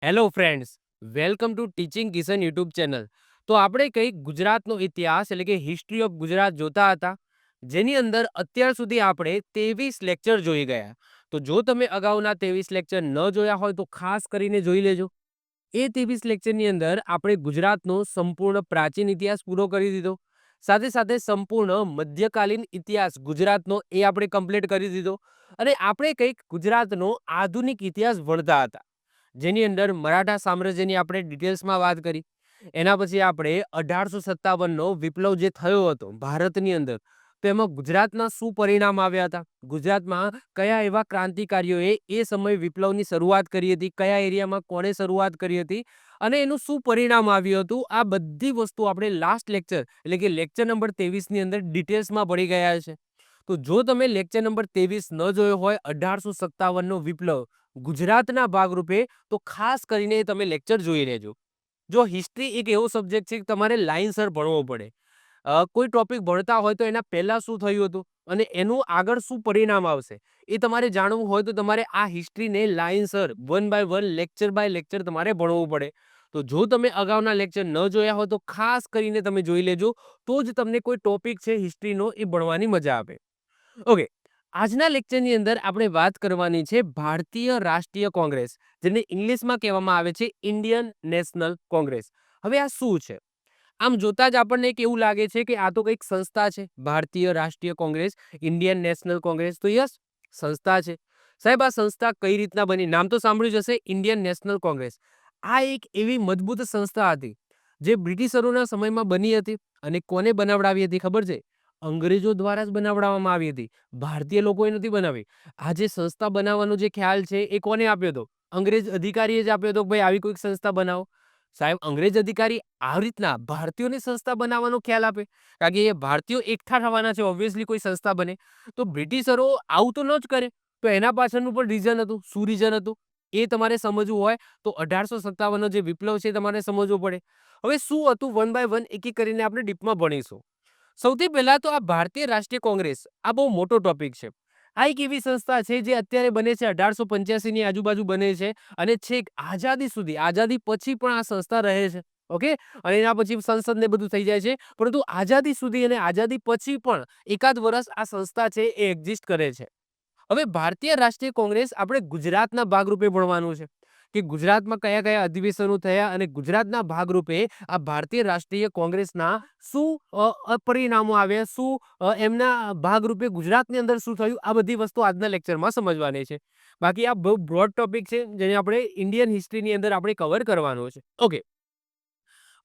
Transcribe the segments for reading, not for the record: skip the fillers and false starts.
Hello friends, welcome to teaching Kishan YouTube channel. તો આપણે કંઈક ગુજરાતનો ઇતિહાસ એટલે કે હિસ્ટ્રી ઓફ ગુજરાત જોતા હતા, જેની અંદર અત્યાર સુધી આપણે 23 લેક્ચર જોઈ ગયા. તો જો તમે અગાઉના 23 લેક્ચર ન જોયા હોય તો ખાસ કરીને જોઈ લેજો. એ 23 લેક્ચરની અંદર આપણે ગુજરાતનો સંપૂર્ણ પ્રાચીન ઇતિહાસ પૂરો કરી દીધો, સાથે સાથે સંપૂર્ણ મધ્યકાલીન ઇતિહાસ ગુજરાતનો એ આપણે કમ્પ્લીટ કરી દીધો, અને આપણે કંઈક ગુજરાતનો આધુનિક ઇતિહાસ ભણતા હતા, જેની અંદર મરાઠા સામ્રાજ્યની આપણે ડિટેલ્સમાં વાત કરી. એના પછી આપણે 1857નો વિપ્લવ જે થયો હતો ભારતની અંદર, તો એમાં ગુજરાતના શું પરિણામ આવ્યા હતા, ગુજરાતમાં કયા એવા ક્રાંતિકારીઓએ એ સમયે વિપ્લવની શરૂઆત કરી હતી, કયા એરિયામાં કોણે શરૂઆત કરી હતી અને એનું શું પરિણામ આવ્યું હતું, આ બધી વસ્તુ આપણે લાસ્ટ લેક્ચર એટલે કે લેક્ચર નંબર 23ની અંદર ડિટેલ્સમાં ભણી ગયા છે. તો જો તમે લેક્ચર નંબર 23 ન જોયો હોય 1857નો વિપ્લવ ગુજરાતના ભાગરૂપે, તો ખાસ કરીને તમે લેક્ચર જોઈ લેજો. જો હિસ્ટ્રી એક એવો સબ્જેક્ટ છે કે તમારે લાઇનસર ભણવો પડે. કોઈ ટોપિક ભણતા હોય તો એના પહેલા શું થયું હતું અને એનું આગળ શું પરિણામ આવશે, એ તમારે જાણવું હોય તો તમારે આ હિસ્ટ્રીને લાઇનસર one by one lecture by lecture તમારે ભણવું પડે. તો જો તમે અગાઉના લેક્ચર ન જોયા હોય તો ખાસ કરીને તમે જોઈ લેજો, તો જ તમને કોઈ ટોપિક છે હિસ્ટ્રીનો એ ભણવાની મજા આવે. ઓકે, આજના લેક્ચરની અંદર આપણે વાત કરવાની છે ભારતીય રાષ્ટ્રીય કોંગ્રેસ, જેને ઇંગ્લિશમાં કહેવામાં આવે છે ઇન્ડિયન નેશનલ કોંગ્રેસ. હવે આ શું છે? આમ જોતા જ આપણને એક એવું લાગે છે કે આ તો કંઈક સંસ્થા છે, ભારતીય રાષ્ટ્રીય કોંગ્રેસ, ઇન્ડિયન નેશનલ કોંગ્રેસ. તો યસ, સંસ્થા છે. સાહેબ, આ સંસ્થા કઈ રીતના બની? નામ તો સાંભળ્યું જ હશે, ઇન્ડિયન નેશનલ કોંગ્રેસ. આ એક એવી મજબૂત સંસ્થા હતી જે બ્રિટિશરોના સમયમાં બની હતી, અને કોને બનાવડાવી હતી ખબર છે? અંગ્રેજો દ્વારા જ બનાવડાવવામાં આવી હતી, ભારતીય લોકોએ નથી બનાવી. આ જે સંસ્થા બનાવવાનો જે ખ્યાલ છે એ કોને આપ્યો હતો? અંગ્રેજ અધિકારીએ જ આપ્યો હતો, ભાઈ આવી કોઈક સંસ્થા બનાવો. સાહેબ, અંગ્રેજ અધિકારી આવી રીતના ભારતીયોની સંસ્થા બનાવવાનો ખ્યાલ આપે, કારણ કે એ ભારતીયો એકઠા થવાના છે, ઓબ્વિયસલી કોઈ સંસ્થા બને. તો બ્રિટિશરો આવું તો ન જ કરે. તો એના પાછળનું પણ રીઝન હતું. શું રીઝન હતું એ તમારે સમજવું હોય તો 1857નો જે વિપ્લવ છે એ તમારે સમજવો પડે. હવે શું હતું, વન બાય વન એક એક કરીને આપણે ડીપમાં ભણીશું. સૌથી પહેલા તો આ ભારતીય રાષ્ટ્રીય કોંગ્રેસ, આ બહુ મોટો ટોપિક છે. આ એક એવી સંસ્થા છે જે અત્યારે બને છે 1885ની આજુબાજુ બને છે, અને છેક આઝાદી સુધી, આઝાદી પછી પણ આ સંસ્થા રહે છે. ઓકે, અને એના પછી સંસદ ને બધું થઈ જાય છે, પરંતુ આઝાદી સુધી અને આઝાદી પછી પણ એકાદ વર્ષ આ સંસ્થા છે એ એક્ઝિસ્ટ કરે છે. હવે ભારતીય રાષ્ટ્રીય કોંગ્રેસ આપણે ગુજરાતના ભાગરૂપે ભણવાનું છે કે ગુજરાતમાં કયા કયા અધિવેશનો થયા અને ગુજરાતના ભાગરૂપે આ ભારતીય રાષ્ટ્રીય કોંગ્રેસના શું પરિણામો આવ્યા, શું એમના ભાગરૂપે ગુજરાતની અંદર શું થયું, આ બધી વસ્તુ આજના લેક્ચરમાં સમજવાની છે. બાકી આ બહુ બ્રોડ ટોપિક છે જેને આપણે ઇન્ડિયન હિસ્ટ્રીની અંદર આપણે કવર કરવાનો છે. ઓકે,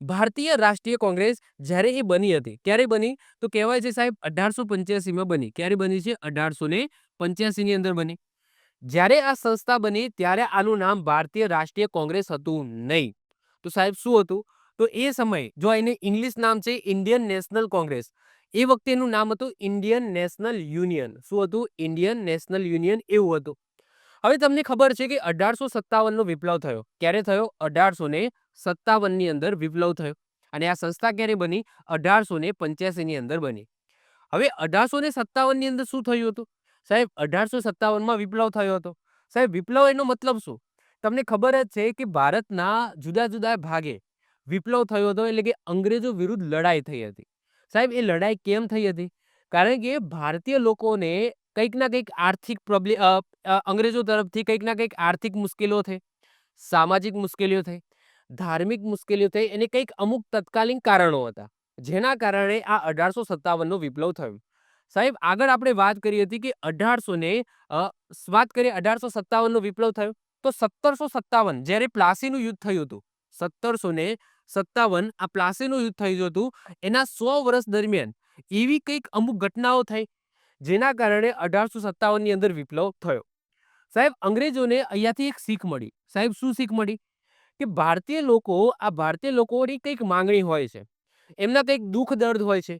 ભારતીય રાષ્ટ્રીય કોંગ્રેસ જ્યારે એ બની હતી ક્યારે બની? તો કહેવાય છે સાહેબ 1885માં બની. ક્યારે બની છે? 1885ની અંદર બની. જ્યારે આ સંસ્થા બની ત્યારે આનું નામ ભારતીય રાષ્ટ્રીય કોંગ્રેસ હતું નહીં. તો સાહેબ શું હતું? તો એ સમયે જો એને ઇંગ્લિશ નામ છે ઇન્ડિયન નેશનલ કોંગ્રેસ, એ વખતે એનું નામ હતું ઇન્ડિયન નેશનલ યુનિયન. શું હતું? ઇન્ડિયન નેશનલ યુનિયન એવું હતું. હવે તમને ખબર છે કે 1857નો વિપ્લવ થયો. ક્યારે થયો? 1857ની અંદર વિપ્લવ થયો. અને આ સંસ્થા ક્યારે બની? 1885ની અંદર બની. હવે 1857ની અંદર શું થયું હતું? સાહેબ, 1857માં વિપ્લવ થયો હતો. સાહેબ, વિપ્લવ એનો મતલબ શું? તમને ખબર જ છે કે ભારતના જુદા જુદા ભાગે વિપ્લવ થયો હતો, એટલે કે અંગ્રેજો વિરુદ્ધ લડાઈ થઈ હતી. સાહેબ, એ લડાઈ કેમ થઈ હતી? કારણ કે ભારતીય લોકોને કંઈક ના કંઈક આર્થિક પ્રોબ્લેમ, અંગ્રેજો તરફથી કંઈક ના કંઈક આર્થિક મુશ્કેલીઓ થઈ, સામાજિક મુશ્કેલીઓ થઈ, ધાર્મિક મુશ્કેલીઓ થઈ, અને કંઈક અમુક તત્કાલીન કારણો હતા, જેના કારણે આ 1857નો વિપ્લવ થયો. સાહેબ, આગળ આપણે વાત કરી હતી કે 1857નો વિપ્લવ થયો, તો 1757 જ્યારે પ્લાસીનું યુદ્ધ થયું હતું, 1757 આ પ્લાસીનું યુદ્ધ થયું હતું, એના 100 વર્ષ દરમિયાન એવી કંઈક અમુક ઘટનાઓ થઈ જેના કારણે 1857ની અંદર વિપ્લવ થયો. સાહેબ, અંગ્રેજોને અહીંયાથી એક શીખ મળી. સાહેબ, શું શીખ મળી? કે ભારતીય લોકોની કંઈક માંગણી હોય છે, એમના કંઈક દુઃખ દર્દ હોય છે,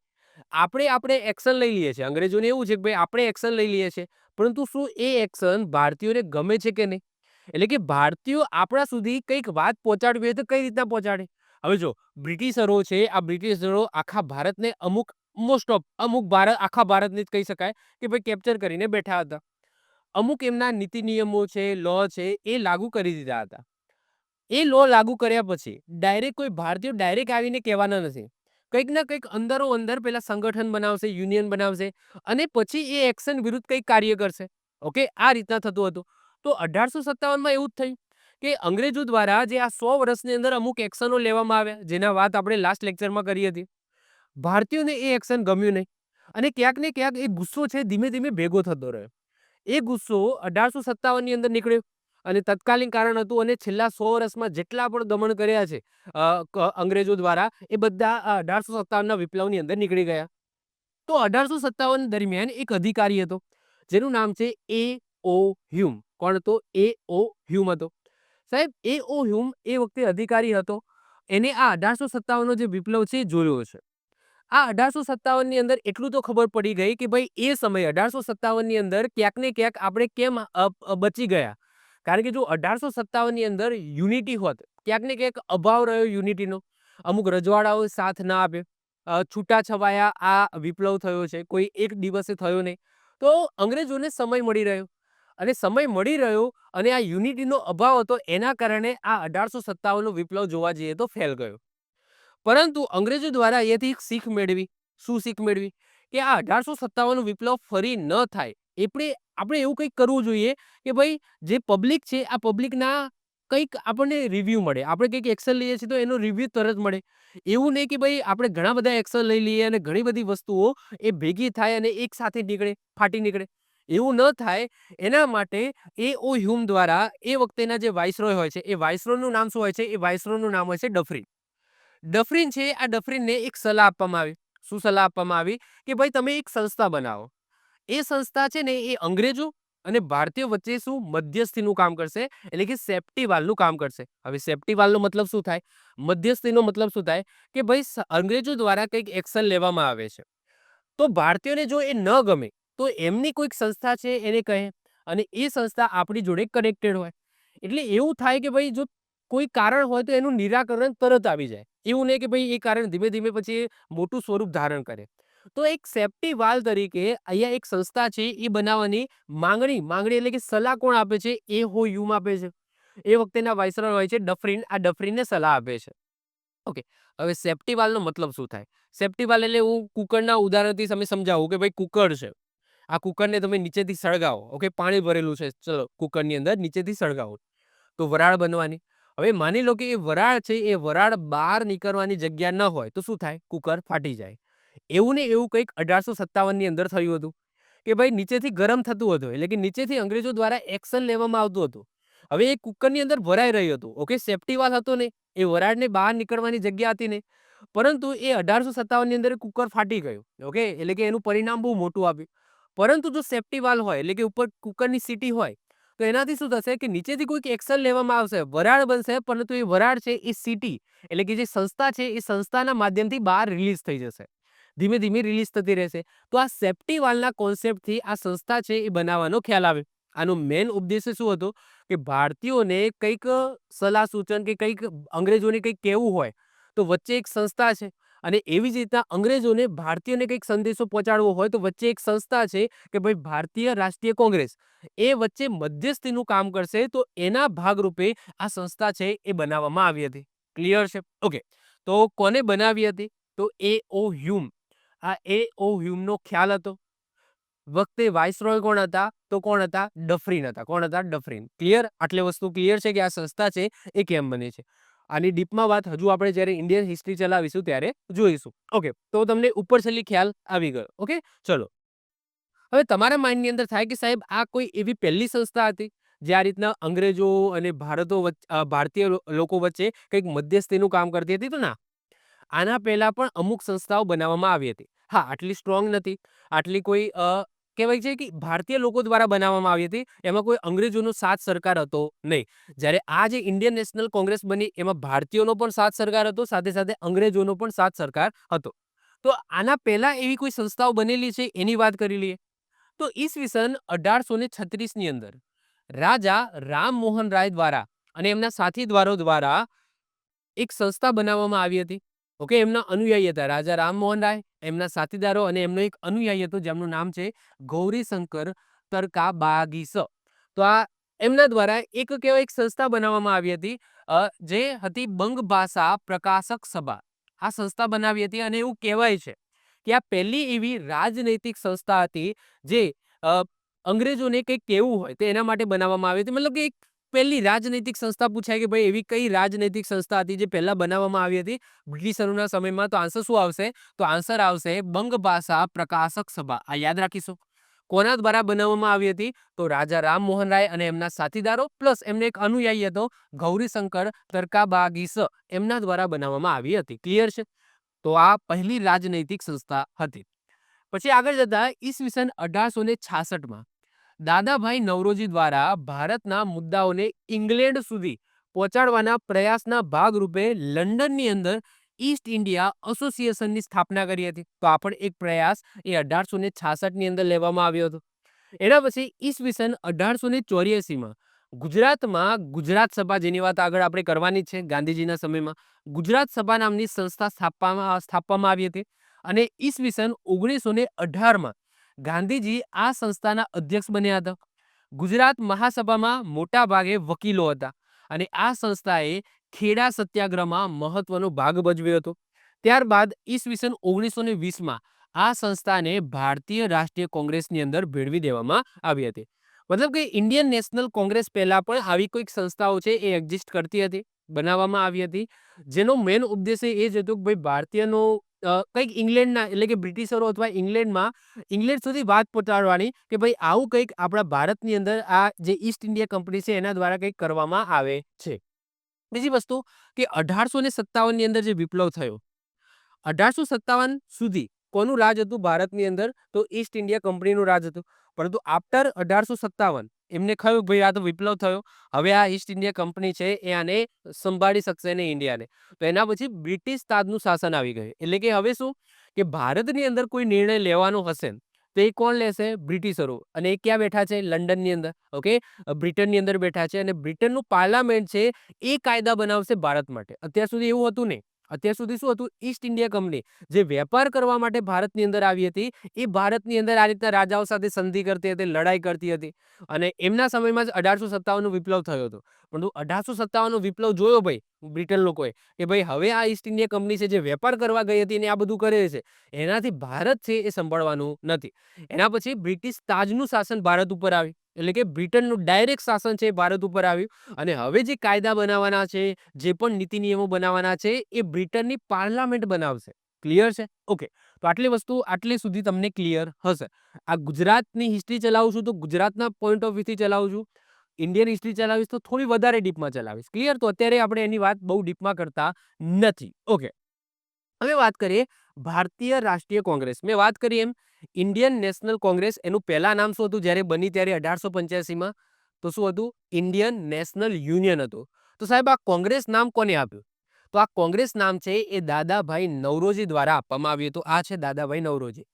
આપણે એક્શન લઈ લઈએ છીએ. અંગ્રેજોને એવું છે કે ભાઈ આપણે એક્શન લઈ લઈએ છીએ, પરંતુ શું એ એક્શન ભારતીયોને ગમે છે કે નહીં? એટલે કે ભારતીયો આપણા સુધી કંઈક વાત પહોંચાડવી હોય તો કઈ રીતના પહોંચાડે? હવે જો બ્રિટિશરો છે, આ બ્રિટિશરો આખા ભારતને આખા ભારતને જ કહી શકાય કે ભાઈ કેપ્ચર કરીને બેઠા હતા. અમુક એમના નીતિ નિયમો છે, લો છે, એ લાગુ કરી દીધા હતા. એ લો લાગુ કર્યા પછી ડાયરેક્ટ કોઈ ભારતીયો ડાયરેક્ટ આવીને કહેવાના નથી. કંઈક ના કંઈક અંદરો અંદર પેલા સંગઠન બનાવશે, યુનિયન બનાવશે અને પછી એ એક્શન વિરુદ્ધ કંઈક કાર્ય કરશે. ઓકે, આ રીતના થતું હતું. તો 1857માં એવું જ થયું કે અંગ્રેજો દ્વારા જે આ 100 વર્ષની અંદર અમુક એક્શનો લેવામાં આવ્યા, જેના વાત આપણે લાસ્ટ લેક્ચરમાં કરી હતી. ભારતીયોને એ એક્શન ગમ્યું નહીં અને ક્યાંક ને ક્યાંક એ ગુસ્સો છે ધીમે ધીમે ભેગો થતો રહ્યો. એ ગુસ્સો 1857ની અંદર નીકળ્યો અને તત્કાલીન કારણ હતું અને છેલ્લા 100 વર્ષમાં જેટલા પણ દમન કર્યા છે અંગ્રેજો દ્વારા, એ બધા આ 1857ના વિપ્લવની અંદર નીકળી ગયા. તો 1857 દરમિયાન એક અધિકારી હતો જેનું નામ છે A.O. હ્યુમ. કોણ હતો? A.O. હ્યુમ હતો. સાહેબ, A.O. હ્યુમ એ વખતે અધિકારી હતો. એને આ 1857નો જે વિપ્લવ છે એ જોયો છે. આ 1857ની અંદર એટલું તો ખબર પડી ગઈ કે ભાઈ એ સમયે 1857ની અંદર ક્યાંક ને ક્યાંક આપણે કેમ બચી ગયા. કારણ કે જો 1857ની અંદર યુનિટી હોત, ક્યાંક ને ક્યાંક અભાવ રહ્યો યુનિટીનો. અમુક રજવાડાઓ સાથ ના આપે, છૂટાછવાયા આ વિપ્લવ થયો છે, કોઈ એક દિવસે થયો નહીં. તો અંગ્રેજોને સમય મળી રહ્યો અને સમય મળી રહ્યો અને આ યુનિટીનો અભાવ હતો, એના કારણે આ 1857નો વિપ્લવ જોવા જઈએ તો ફેલ ગયો. પરંતુ અંગ્રેજો દ્વારા અહીંયાથી એક શીખ મેળવી. શું શીખ મેળવી? કે આ 1857નો વિપ્લવ ફરી ન થાય આપણે એવું કંઈક કરવું જોઈએ કે ભાઈ જે પબ્લિક છે આ પબ્લિકના કંઈક આપણને રિવ્યૂ મળે. આપણે કંઈક એક્શન લઈએ છીએ તો એનો રિવ્યૂ તરત મળે. એવું નહીં કે ભાઈ આપણે ઘણા બધા એક્શન લઈ લઈએ અને ઘણી બધી વસ્તુઓ એ ભેગી થાય અને એક સાથે નીકળે, ફાટી નીકળે. એવું ન થાય એના માટે A.O. હ્યુમ દ્વારા એ વખતેના જે વાઇસરોય હોય છે, એ વાઇસરોયનું નામ શું હોય છે? એ વાઇસરોયનું નામ હોય છે ડફરીન. ડફરીન છે, આ ડફરીનને એક સલાહ આપવામાં આવી. શું સલાહ આપવામાં આવી? કે ભાઈ તમે એક સંસ્થા બનાવો. એ સંસ્થા છે ને એ અંગ્રેજો અને ભારતીયો વચ્ચે શું મધ્યસ્થીનું કામ કરશે, એટલે કે સેફ્ટી વાલ્વનું કામ કરશે. હવે સેફ્ટી વાલ્વનો મતલબ શું થાય? મધ્યસ્થીનો મતલબ શું થાય? કે ભાઈ અંગ્રેજો દ્વારા કંઈક એક્શન લેવામાં આવે છે, તો ભારતીયોને જો એ ન ગમે તો એમની કોઈક સંસ્થા છે એને કહે અને એ સંસ્થા આપણી જોડે કનેક્ટેડ હોય. એટલે એવું થાય કે ભાઈ જો કોઈ કારણ હોય તો એનું નિરાકરણ તરત આવી જાય. એવું નહીં કે ભાઈ એ કારણ ધીમે ધીમે પછી મોટું સ્વરૂપ ધારણ કરે. તો એક સેફ્ટી વાલ્વ તરીકે અહીંયા એક સંસ્થા છે એ બનાવવાની માંગણી એટલે કે સલાહ કોણ આપે છે? A.O. હ્યુમ આપે છે. એ વખતેના વાઇસરોય હોય છે ડફરીન. આ ડફરીનને સલાહ આપે છે. ઓકે, હવે સેફ્ટી વાલ્વનો મતલબ શું થાય? સેફ્ટી વાલ્વ એટલે હું કુકરના ઉદાહરણથી તમે સમજાવું કે ભાઈ કુકર છે. આ કુકરને તમે નીચેથી સળગાવો. ઓકે, પાણી ભરેલું છે, ચલો કુકરની અંદર નીચેથી સળગાવો તો વરાળ બનવાની. હવે માની લો કે એ વરાળ છે, એ વરાળ બહાર નીકળવાની જગ્યા ન હોય તો શું થાય? કુકર ફાટી જાય. એવું ને એવું કંઈક 1857ની અંદર થયું હતું કે ભાઈ નીચેથી ગરમ થતું હતું, એટલે કે નીચેથી અંગ્રેજો દ્વારા એક્શન લેવામાં આવતું હતું. હવે એ કુકરની અંદર ભરાઈ રહ્યું હતું. ઓકે, સેફ્ટી વાલ્વ હતો નહીં, એ વરાળને બહાર નીકળવાની જગ્યા હતી નહીં. પરંતુ એ 1857ની અંદર કુકર ફાટી ગયું. ઓકે, એટલે કે એનું પરિણામ બહુ મોટું આવ્યું. પરંતુ જો સેફ્ટી વાલ્વ હોય, એટલે કે ઉપર કુકરની સીટી હોય, તો એનાથી શું થશે કે નીચેથી કોઈક એક્શન લેવામાં આવશે, વરાળ બનશે, પરંતુ એ વરાળ છે એ સીટી એટલે કે જે સંસ્થા છે એ સંસ્થાના માધ્યમથી બહાર રિલીઝ થઈ જશે. ધીમે ધીમે રિલીઝ થતી રહેશે. તો આ સેફ્ટી વાલ્વના કોન્સેપ્ટથી આ સંસ્થા છે એ બનાવવાનો ખ્યાલ આવે. આનો મેઇન ઉદ્દેશ્ય શું હતો? કે ભારતીયોને કંઈક સલાહ સૂચન કે કંઈક અંગ્રેજોને કંઈક કહેવું હોય તો વચ્ચે એક સંસ્થા છે અને એવી જ રીતના અંગ્રેજોને ભારતીયોને કંઈક સંદેશો પહોંચાડવો હોય તો વચ્ચે એક સંસ્થા છે કે ભાઈ ભારતીય રાષ્ટ્રીય કોંગ્રેસ, એ વચ્ચે મધ્યસ્થીનું કામ કરશે. તો એના ભાગરૂપે આ સંસ્થા છે એ બનાવવામાં આવી હતી. ક્લિયર છે? ઓકે, તો કોને બનાવી હતી? તો A.O. હ્યુમ. આ A.O. હ્યુમનો ખ્યાલ હતો. વખતે વાઇસરોય કોણ હતા? તો કોણ હતા? ડફરીન હતા. કોણ હતા? ડફરીન. ક્લિયર? આટલી વસ્તુ ક્લિયર છે કે આ સંસ્થા છે એ કેમ બની છે. આની ડીપમાં વાત હજુ આપણે જ્યારે ઇન્ડિયન હિસ્ટ્રી ચલાવીશું ત્યારે જોઈશું. ઓકે, તો તમને ઉપર છેલ્લી ખ્યાલ આવી ગયો. ઓકે, ચલો. હવે તમારા માઇન્ડની અંદર થાય કે સાહેબ આ કોઈ એવી પહેલી સંસ્થા હતી જે આ રીતના અંગ્રેજો અને ભારતીય લોકો વચ્ચે કંઈક મધ્યસ્થીનું કામ કરતી હતી? તો ના, આના પહેલા પણ અમુક સંસ્થાઓ બનાવવામાં આવી હતી. હા, આટલી સ્ટ્રોંગ નથી, આટલી કોઈ કહેવાય છે કે ભારતીય લોકો દ્વારા બનાવવામાં આવી હતી. એમાં કોઈ અંગ્રેજોનો સાથ સરકાર હતો નહીં. જ્યારે આ જે ઇન્ડિયન નેશનલ કોંગ્રેસ બની એમાં ભારતીયોનો પણ સાથ સરકાર હતો, સાથે સાથે અંગ્રેજોનો પણ સાથ સરકાર હતો. તો આના પહેલા એવી કોઈ સંસ્થાઓ બનેલી છે એની વાત કરી લઈએ. તો ઈસવીસન 1836ની અંદર રાજા રામમોહન રાય દ્વારા અને એમના સાથીદારો દ્વારા એક સંસ્થા બનાવવામાં આવી હતી. ઓકે, એમના અનુયાયી હતા રાજા રામમોહન રાય, એમના સાથીદારો અને એમનો એક અનુયાયી હતો જેમનું નામ છે ગૌરીશંકર તરકાબાગીસ. તો આ એમના દ્વારા એક કહેવાય એક સંસ્થા બનાવવામાં આવી હતી, જે હતી બંગ ભાષા પ્રકાશક સભા. આ સંસ્થા બનાવી હતી અને એવું કહેવાય છે કે આ પહેલી એવી રાજનૈતિક સંસ્થા હતી જે અ, અંગ્રેજોને કંઈક કહેવું હોય તો એના માટે બનાવવામાં આવી હતી. મતલબ કે એક પહેલી રાજનૈતિક સંસ્થા પૂછાય કે ભાઈ એવી કઈ રાજનૈતિક સંસ્થા હતી જે પહેલા બનાવવામાં આવી હતી બ્રિટિશરોના સમયમાં? તો આન્સર શું આવશે? તો આન્સર આવશે બંગ ભાષા પ્રકાશક સભા. આ યાદ રાખીશું. કોના દ્વારા બનાવવામાં આવી હતી? તો રાજા રામમોહન રાય અને એમના સાથીદારો પ્લસ એમને એક અનુયાયી હતો ગૌરીશંકર તરકાબાગીસ, એમના દ્વારા બનાવવામાં આવી હતી. ક્લિયર છે? તો આ પહેલી રાજનૈતિક સંસ્થા હતી. પછી આગળ જતા ઈસવીસન 1866 દાદાભાઈ નવરોજી દ્વારા ભારતના મુદ્દાઓને ઇંગ્લેન્ડ સુધી પહોંચાડવાના પ્રયાસના ભાગરૂપે લંડનની અંદર ઈસ્ટ ઇન્ડિયા એસોસિએશનની સ્થાપના કરી હતી. તો આ પણ એક પ્રયાસ એ 1866 અંદર લેવામાં આવ્યો હતો. એના પછી ઈસવીસન 1884 ગુજરાતમાં ગુજરાત સભા, જેની વાત આગળ આપણે કરવાની છે ગાંધીજીના સમયમાં, ગુજરાત સભા નામની સંસ્થા સ્થાપવામાં આવી હતી. અને ઈસવીસન 1918 ગાંધીજી આ સંસ્થાના અધ્યક્ષ બન્યા હતા. ગુજરાત મહાસભામાં મોટા ભાગે વકીલો હતા અને આ સંસ્થાએ ખેડા સત્યાગ્રહમાં મહત્વનો ભાગ ભજવ્યો હતો. ત્યારબાદ ઈસવીસન 1920 આ સંસ્થાને ભારતીય રાષ્ટ્રીય કોંગ્રેસની અંદર ભેળવી દેવામાં આવી હતી. મતલબ કે ઇન્ડિયન નેશનલ કોંગ્રેસ પહેલા પણ આવી કોઈક સંસ્થાઓ છે એ એક્ઝિસ્ટ કરતી હતી, બનાવવામાં આવી હતી, જેનો મેઇન ઉદ્દેશ્ય એ જ હતો કે ભાઈ ભારતીયનો કંઈક ઇંગ્લેન્ડના એટલે કે બ્રિટિશરો અથવા ઇંગ્લેન્ડમાં ઇંગ્લેન્ડ સુધી વાત પહોંચાડવાની કે ભાઈ આવું કંઈક આપણા ભારતની અંદર આ જે ઈસ્ટ ઇન્ડિયા કંપની છે એના દ્વારા કંઈક કરવામાં આવે છે. બીજી વસ્તુ કે 1857 ની અંદર જે વિપ્લવ થયો, 1857 સુધી કોનું રાજ હતું ભારતની અંદર? તો ઈસ્ટ ઇન્ડિયા કંપનીનું રાજ હતું. પરંતુ આફ્ટર 1857 એમને કહ્યું ભાઈ આ તો વિપ્લવ થયો, હવે આ ઈસ્ટ ઇન્ડિયા કંપની છે એ આને સંભાળી શકશે નહીં ઇન્ડિયાને. તો એના પછી બ્રિટિશ તાજનું શાસન આવી ગયું. એટલે કે હવે શું કે ભારતની અંદર કોઈ નિર્ણય લેવાનો હશે તો એ કોણ લેશે? બ્રિટિશરો. અને એ ક્યાં બેઠા છે? લંડનની અંદર. ઓકે, બ્રિટનની અંદર બેઠા છે અને બ્રિટનનું પાર્લામેન્ટ છે એ કાયદા બનાવશે ભારત માટે. અત્યાર સુધી એવું હતું નહીં. અત્યાર સુધી શું હતું? ઈસ્ટ ઇન્ડિયા કંપની જે વેપાર કરવા માટે ભારતની અંદર આવી હતી એ ભારતની અંદર આ રીતના રાજાઓ સાથે સંધિ કરતી હતી, લડાઈ કરતી હતી. અને એમના સમયમાં જ 1857 વિપ્લવ થયો હતો. પરંતુ 1857 વિપ્લવ જોયો ભાઈ બ્રિટન લોકોએ કે ભાઈ હવે આ ઈસ્ટ ઇન્ડિયા કંપની છે જે વેપાર કરવા ગઈ હતી ને આ બધું કરે છે, એનાથી ભારત છે એ સંભાળવાનું નથી. એના પછી બ્રિટિશ તાજનું શાસન ભારત ઉપર આવ્યું. એટલે કે બ્રિટનનું ડાયરેક્ટ શાસન છે એ ભારત ઉપર આવ્યું. અને હવે જે કાયદા બનાવવાના છે, જે પણ નીતિ નિયમો બનાવવાના છે એ બ્રિટનની પાર્લામેન્ટ બનાવશે. ક્લિયર છે? ઓકે, તો આટલી વસ્તુ આટલે સુધી તમને ક્લિયર હશે. આ ગુજરાતની હિસ્ટ્રી ચલાવું છું તો ગુજરાતના પોઈન્ટ ઓફ વ્યૂથી ચલાવું છું. ઇન્ડિયન હિસ્ટ્રી ચલાવીશ તો થોડી વધારે ડીપમાં ચલાવીશ. ક્લિયર? તો અત્યારે આપણે એની વાત બહુ ડીપમાં કરતા નથી. ઓકે, હવે વાત કરીએ ભારતીય રાષ્ટ્રીય કોંગ્રેસ. મેં વાત કરી એમ ઇન્ડિયન નેશનલ કોંગ્રેસ, એનું પહેલા નામ શું હતું જ્યારે બની ત્યારે 1885 તો શું હતું? ઇન્ડિયન નેશનલ યુનિયન હતું. તો સાહેબ આ કોંગ્રેસ નામ કોને આપ્યું? તો આ કોંગ્રેસ નામ છે એ દાદાભાઈ નવરોજી દ્વારા આપવામાં આવ્યું હતું. આ છે દાદાભાઈ નવરોજી.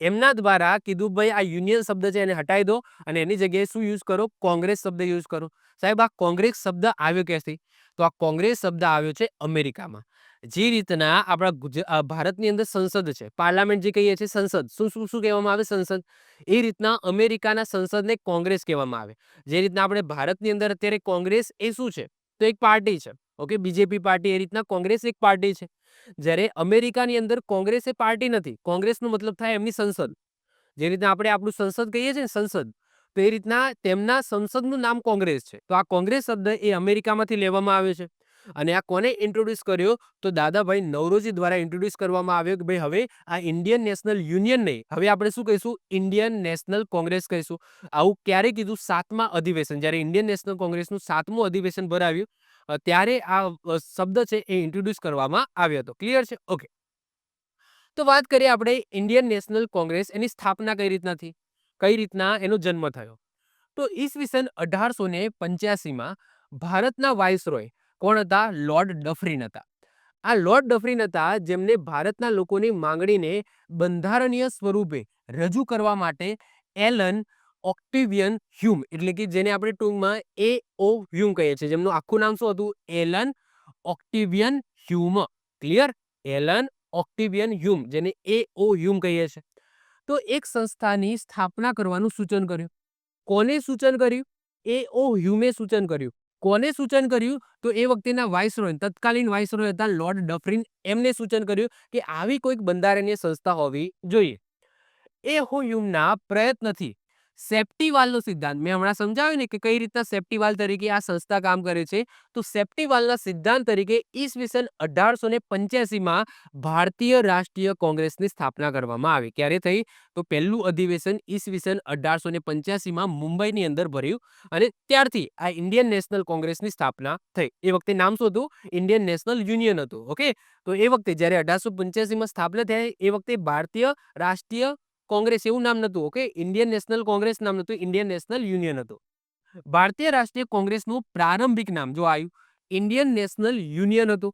એમના દ્વારા કીધું ભાઈ આ યુનિયન શબ્દ છે એને હટાવી દો અને એની જગ્યાએ શું યુઝ કરો? કોંગ્રેસ શબ્દ યુઝ કરો. સાહેબ આ કોંગ્રેસ શબ્દ આવ્યો ક્યાંથી? તો આ કોંગ્રેસ શબ્દ આવ્યો છે અમેરિકામાં. જે રીતના આપણા ભારતની અંદર સંસદ છે, પાર્લામેન્ટ જે કહીએ છીએ સંસદ, શું શું શું કહેવામાં આવે? સંસદ. એ રીતના અમેરિકાના સંસદને કોંગ્રેસ કહેવામાં આવે. જે રીતના આપણે ભારતની અંદર અત્યારે કોંગ્રેસ એ શું છે? તો એક પાર્ટી છે. Okay, BJP party. એ રીતના કોંગ્રેસ એક પાર્ટી છે. જ્યારે અમેરિકાની અંદર કોંગ્રેસ એ પાર્ટી નથી. કોંગ્રેસનો મતલબ થાય એમની સંસદ. જે રીતના આપણે આપણું સંસદ કહીએ છીએ ને સંસદ, તો એ રીતના તેમના સંસદનું નામ કોંગ્રેસ છે. તો આ કોંગ્રેસ શબ્દ એ અમેરિકામાંથી લેવામાં આવ્યો છે. અને આ કોને ઇન્ટ્રોડ્યુસ કર્યો? તો દાદાભાઈ નવરોજી દ્વારા ઇન્ટ્રોડ્યુસ કરવામાં આવ્યો કે ભાઈ હવે આ ઇન્ડિયન નેશનલ યુનિયન નહીં, હવે આપણે શું કહીશું? ઇન્ડિયન નેશનલ કોંગ્રેસ કહીશું. આવું ક્યારે કીધું? 7મા અધિવેશન, જ્યારે ઇન્ડિયન નેશનલ કોંગ્રેસનું 7મું અધિવેશન ભરાવ્યું ત્યારે આ શબ્દ છે એ ઇન્ટ્રોડ્યુસ કરવામાં આવ્યો હતો. ક્લિયર છે? ઓકે, તો વાત કરીએ આપણે ઇન્ડિયન નેશનલ કોંગ્રેસ, એની સ્થાપના કઈ રીતના થઈ, કઈ રીતના એનો જન્મ થયો. તો ઈસવીસન 1885 ભારતના વાઇસરોય કોણ હતા? લોર્ડ ડફરીન હતા. આ લોર્ડ ડફરીન હતા જેમને ભારતના લોકોની માંગણીને બંધારણીય સ્વરૂપે રજૂ કરવા માટે એલન ઓક્ટેવિયન હ્યુમ, એટલે કે જેને આપણે ટૂંકમાં A.O. હ્યુમ કહીએ છીએ, જેમનું આખું નામ શું હતું? Allan Octavian Hume. Clear? Allan Octavian Hume, જેને A.O. હ્યુમ કહીએ છીએ. તો એક સંસ્થાની સ્થાપના કરવાનું સૂચન કર્યું. કોને સૂચન કર્યું? એ.ઓ. હ્યુમે સૂચન કર્યું. કોને સૂચન કર્યું? તો એ વખતેના વાઇસરોય, તત્કાલીન વાઇસરોય હતા લોર્ડ ડફરિન, એમને સૂચન કર્યું કે આવી કોઈક બંધારણીય સંસ્થા હોવી જોઈએ. એ.ઓ. હ્યુમના પ્રયત્નથી સેફ્ટી વાલ્વનો સિદ્ધાંત, મેં હમણાં સમજાવ્યું ને કે કઈ રીતના સેફ્ટી વાલ્વ તરીકે આ સંસ્થા કામ કરે છે. તો સેફ્ટી વાલ્વના સિદ્ધાંત તરીકે ઈસવીસન 1885માં ભારતીય રાષ્ટ્રીય કોંગ્રેસની સ્થાપના કરવામાં આવી. ક્યારે થઈ? તો પહેલું અધિવેશન ઈસવીસન 1885માં મુંબઈની અંદર ભર્યું અને ત્યારથી આ ઇન્ડિયન નેશનલ કોંગ્રેસની સ્થાપના થઈ. એ વખતે નામ શું હતું? ઇન્ડિયન નેશનલ યુનિયન હતું. ઓકે, તો એ વખતે જ્યારે 1885માં સ્થાપના થઈ એ વખતે ભારતીય રાષ્ટ્રીય કોંગ્રેસ એવું નામ નતું. ઓકે, ઇન્ડિયન નેશનલ કોંગ્રેસ નામ નતું, ઇન્ડિયન નેશનલ યુનિયન હતું. ભારતીય રાષ્ટ્રીય કોંગ્રેસનું પ્રારંભિક નામ જો આવ્યું ઇન્ડિયન નેશનલ યુનિયન હતું.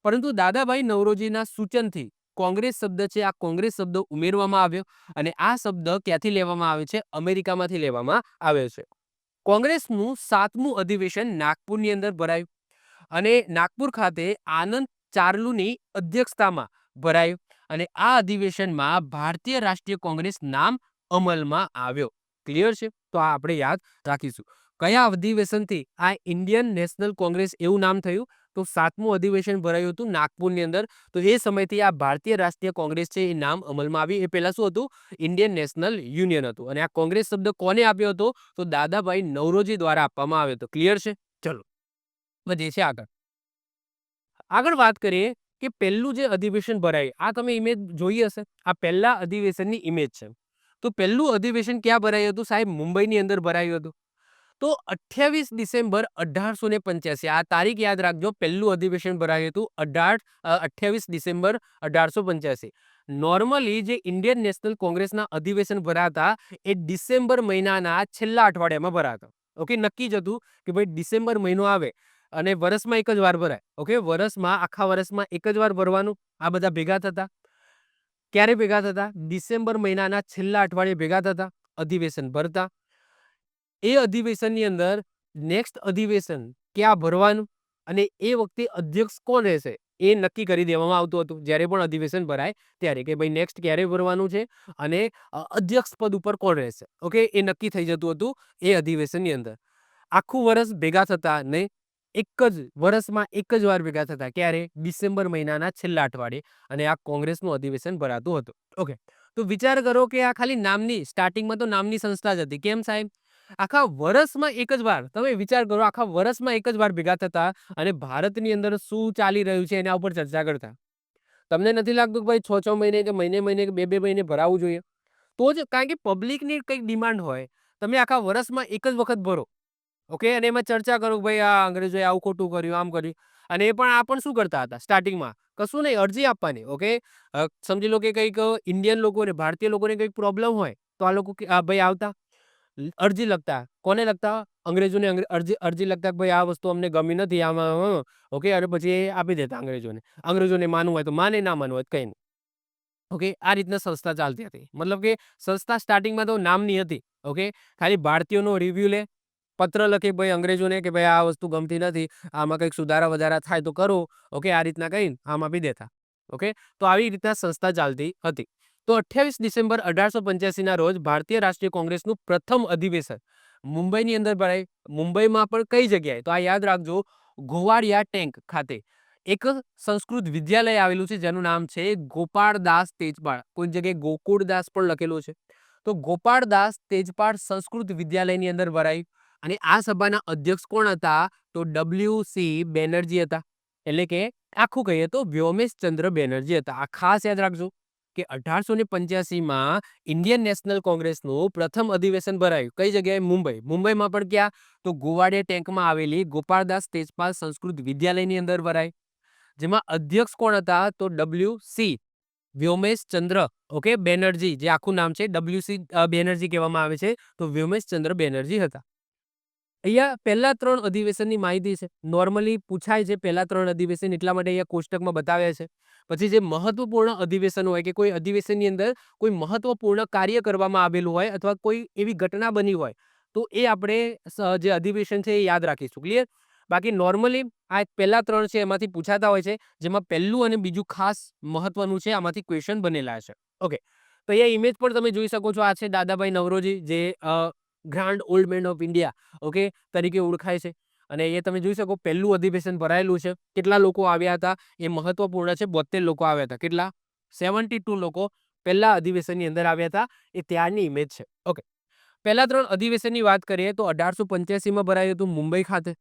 પરંતુ દાદાભાઈ નવરોજીના સૂચનથી કોંગ્રેસ શબ્દ છે, આ કોંગ્રેસ શબ્દ ઉમેરવામાં આવ્યો અને આ શબ્દ ક્યાંથી લેવામાં આવે છે? અમેરિકામાંથી લેવામાં આવ્યો છે. કોંગ્રેસનું 7મું અધિવેશન નાગપુરની અંદર ભરાયું અને નાગપુર ખાતે આનંદ ચારલુની અધ્યક્ષતામાં ભરાયું અને આ અધિવેશનમાં ભારતીય રાષ્ટ્રીય કોંગ્રેસ નામ અમલમાં આવ્યો. ક્લિયર છે? તો આ આપણે યાદ રાખીશું. કયા અધિવેશનથી આ ઇન્ડિયન નેશનલ કોંગ્રેસ એવું નામ થયું? તો 7મું અધિવેશન ભરાયું હતું નાગપુરની અંદર. તો એ સમયથી આ ભારતીય રાષ્ટ્રીય કોંગ્રેસ છે એ નામ અમલમાં આવી. એ પહેલા શું હતું? ઇન્ડિયન નેશનલ યુનિયન હતું. અને આ કોંગ્રેસ શબ્દ કોને આપ્યો હતો? તો દાદાભાઈ નવરોજી દ્વારા આપવામાં આવ્યો હતો. ક્લિયર છે? ચલો વધીએ છીએ આગળ. આગળ વાત કરીએ કે પહેલું જે અધિવેશન ભરાય, આ તમે ઇમેજ જોઈ હશે. આ પહેલા અધિવેશનની ઇમેજ છે. તો પહેલું અધિવેશન ક્યાં ભરાયું હતું સાહેબ? મુંબઈની અંદર ભરાયું હતું. તો 28 ડિસેમ્બર 1885, આ તારીખ યાદ રાખજો. પહેલું અધિવેશન ભરાયું હતું 28 ડિસેમ્બર 1885. નોર્મલી જે ઇન્ડિયન નેશનલ કોંગ્રેસના અધિવેશન ભરાતા એ ડિસેમ્બર મહિનાના છેલ્લા અઠવાડિયામાં ભરાતા. ઓકે, નક્કી જ હતું કે ભાઈ ડિસેમ્બર મહિનો આવે અને વર્ષમાં એક જ વાર ભરાય. ઓકે, વર્ષમાં આખા વર્ષમાં એક જ વાર ભરવાનું. આ બધા ભેગા થતા. ક્યારે ભેગા થતા? ડિસેમ્બર મહિનાના છેલ્લા અઠવાડિયે ભેગા થતા, અધિવેશન ભરતા. એ અધિવેશનની અંદર નેક્સ્ટ અધિવેશન ક્યાં ભરવાનું અને એ વખતે અધ્યક્ષ કોણ રહેશે એ નક્કી કરી દેવામાં આવતું હતું જ્યારે પણ અધિવેશન ભરાય ત્યારે, કે ભાઈ નેક્સ્ટ ક્યારે ભરવાનું છે અને અધ્યક્ષ પદ ઉપર કોણ રહેશે. ઓકે, એ નક્કી થઈ જતું હતું એ અધિવેશનની અંદર. આખું વર્ષ ભેગા થતા ને એક જ વર્ષમાં એક જ વાર ભેગા થતા. ક્યારે? ડિસેમ્બર મહિનાના છેલ્લા અઠવાડિયે. અને આ કોંગ્રેસનું અધિવેશન ભરાતું હતું. ઓકે, તો વિચાર કરો કે આ ખાલી નામની, સ્ટાર્ટિંગમાં તો નામની સંસ્થા જ હતી. કેમ સાહેબ? આખા વર્ષમાં એક જ વાર, તમે વિચાર કરો, આખા વર્ષમાં એક જ વાર ભેગા થતા અને ભારતની અંદર શું ચાલી રહ્યું છે એના ઉપર ચર્ચા કરતા. તમને નથી લાગતું કે ભાઈ 6 મહિને કે મહિને કે 2 મહિને ભરાવું જોઈએ? તો જ, કારણ કે પબ્લિકની કંઈક ડિમાન્ડ હોય. તમે આખા વર્ષમાં એક જ વખત ભરો. ઓકે, અને એમાં ચર્ચા કરો ભાઈ આ અંગ્રેજોએ આવું ખોટું કર્યું, આમ કર્યું. અને એ પણ આ પણ શું કરતા હતા સ્ટાર્ટિંગમાં? કશું નહીં, અરજી આપવાની. ઓકે, સમજી લો કે કંઈક ઇન્ડિયન લોકોને, ભારતીય લોકોને કંઈક પ્રોબ્લેમ હોય તો આ લોકો ભાઈ આવતા, અરજી લખતા. કોને લખતા? અંગ્રેજોને અરજી લખતા કે ભાઈ આ વસ્તુ અમને ગમી નથી આમાં. ઓકે, અને પછી એ આપી દેતા અંગ્રેજોને. અંગ્રેજોને માનવું હોય તો માને, ના માનવું હોય તો કંઈ નહીં. ઓકે, આ રીતના સંસ્થા ચાલતી હતી. મતલબ કે સંસ્થા સ્ટાર્ટિંગમાં તો નામની હતી. ઓકે, ખાલી ભારતીયોનો રિવ્યુ લે, પત્ર લખે ભાઈ અંગ્રેજોને કે ભાઈ આ વસ્તુ ગમતી નથી, આમાં કંઈક સુધારા વધારા થાય તો કરો. ઓકે, આ રીતના કહીને આમ આપી દેતા. ઓકે, તો આવી રીતના સંસ્થા ચાલતી હતી. તો 28 ડિસેમ્બર 1885ના રોજ ભારતીય રાષ્ટ્રીય કોંગ્રેસનું પ્રથમ અધિવેશન મુંબઈની અંદર ભરાય. મુંબઈમાં પણ કઈ જગ્યાએ? તો આ યાદ રાખજો, ગોવાળિયા ટેંક ખાતે એક સંસ્કૃત વિદ્યાલય આવેલું છે જેનું નામ છે ગોપાળદાસ તેજપાળ. કોઈ જગ્યાએ ગોકુળદાસ પણ લખેલું છે. તો ગોપાળદાસ તેજપાળ સંસ્કૃત વિદ્યાલયની અંદર ભરાયું. અને આ સભાના અધ્યક્ષ કોણ હતા? તો WC બેનર્જી હતા. એટલે કે આખું કહીએ તો વ્યોમેશચંદ્ર બેનર્જી હતા. આ ખાસ યાદ રાખજો કે 1885માં ઇન્ડિયન નેશનલ કોંગ્રેસનું પ્રથમ અધિવેશન ભરાયું. કઈ જગ્યાએ? મુંબઈ. મુંબઈમાં પણ ક્યાં? તો ગોવાળિયા ટેંકમાં આવેલી ગોપાળદાસ તેજપાલ સંસ્કૃત વિદ્યાલયની અંદર ભરાય. જેમાં અધ્યક્ષ કોણ હતા? તો WC વ્યોમેશચંદ્ર ઓકે બેનર્જી, જે આખું નામ છે WC બેનર્જી કહેવામાં આવે છે. તો વ્યોમેશચંદ્ર બેનર્જી હતા. અહીંયા પહેલા 3 અધિવેશનની માહિતી છે. નોર્મલી પૂછાય છે પહેલા 3 અધિવેશન, એટલા માટે અહીંયા કોષ્ટકમાં બતાવ્યા છે. પછી જે મહત્વપૂર્ણ અધિવેશન હોય કે કોઈ અધિવેશનની અંદર કોઈ મહત્વપૂર્ણ કાર્ય કરવામાં આવેલું હોય અથવા કોઈ એવી ઘટના બની હોય તો એ આપણે જે અધિવેશન છે એ યાદ રાખીશું. ક્લિયર? બાકી નોર્મલી આ પહેલા 3 છે એમાંથી પૂછાતા હોય છે, જેમાં પહેલું અને બીજું ખાસ મહત્વનું છે. આમાંથી ક્વેશ્ચન બનેલા છે. ઓકે, તો અહીંયા ઇમેજ પણ તમે જોઈ શકો છો. આ છે દાદાભાઈ નવરોજી, જે grand old man of India, okay, તરીકે ઓળખાય છે. અને એ તમે જોઈ શકો પહેલું અધિવેશન ભરાયેલું છે. કેટલા લોકો આવ્યા હતા એ મહત્વપૂર્ણ છે. 72 લોકો આવ્યા હતા. કેટલા? 72 લોકો પહેલા અધિવેશનની અંદર આવ્યા હતા. એ ત્યારની ઇમેજ છે. ઓકે. પહેલા 3 અધિવેશનની વાત કરીએ તો 1885માં ભરાયું હતું મુંબઈ ખાતે.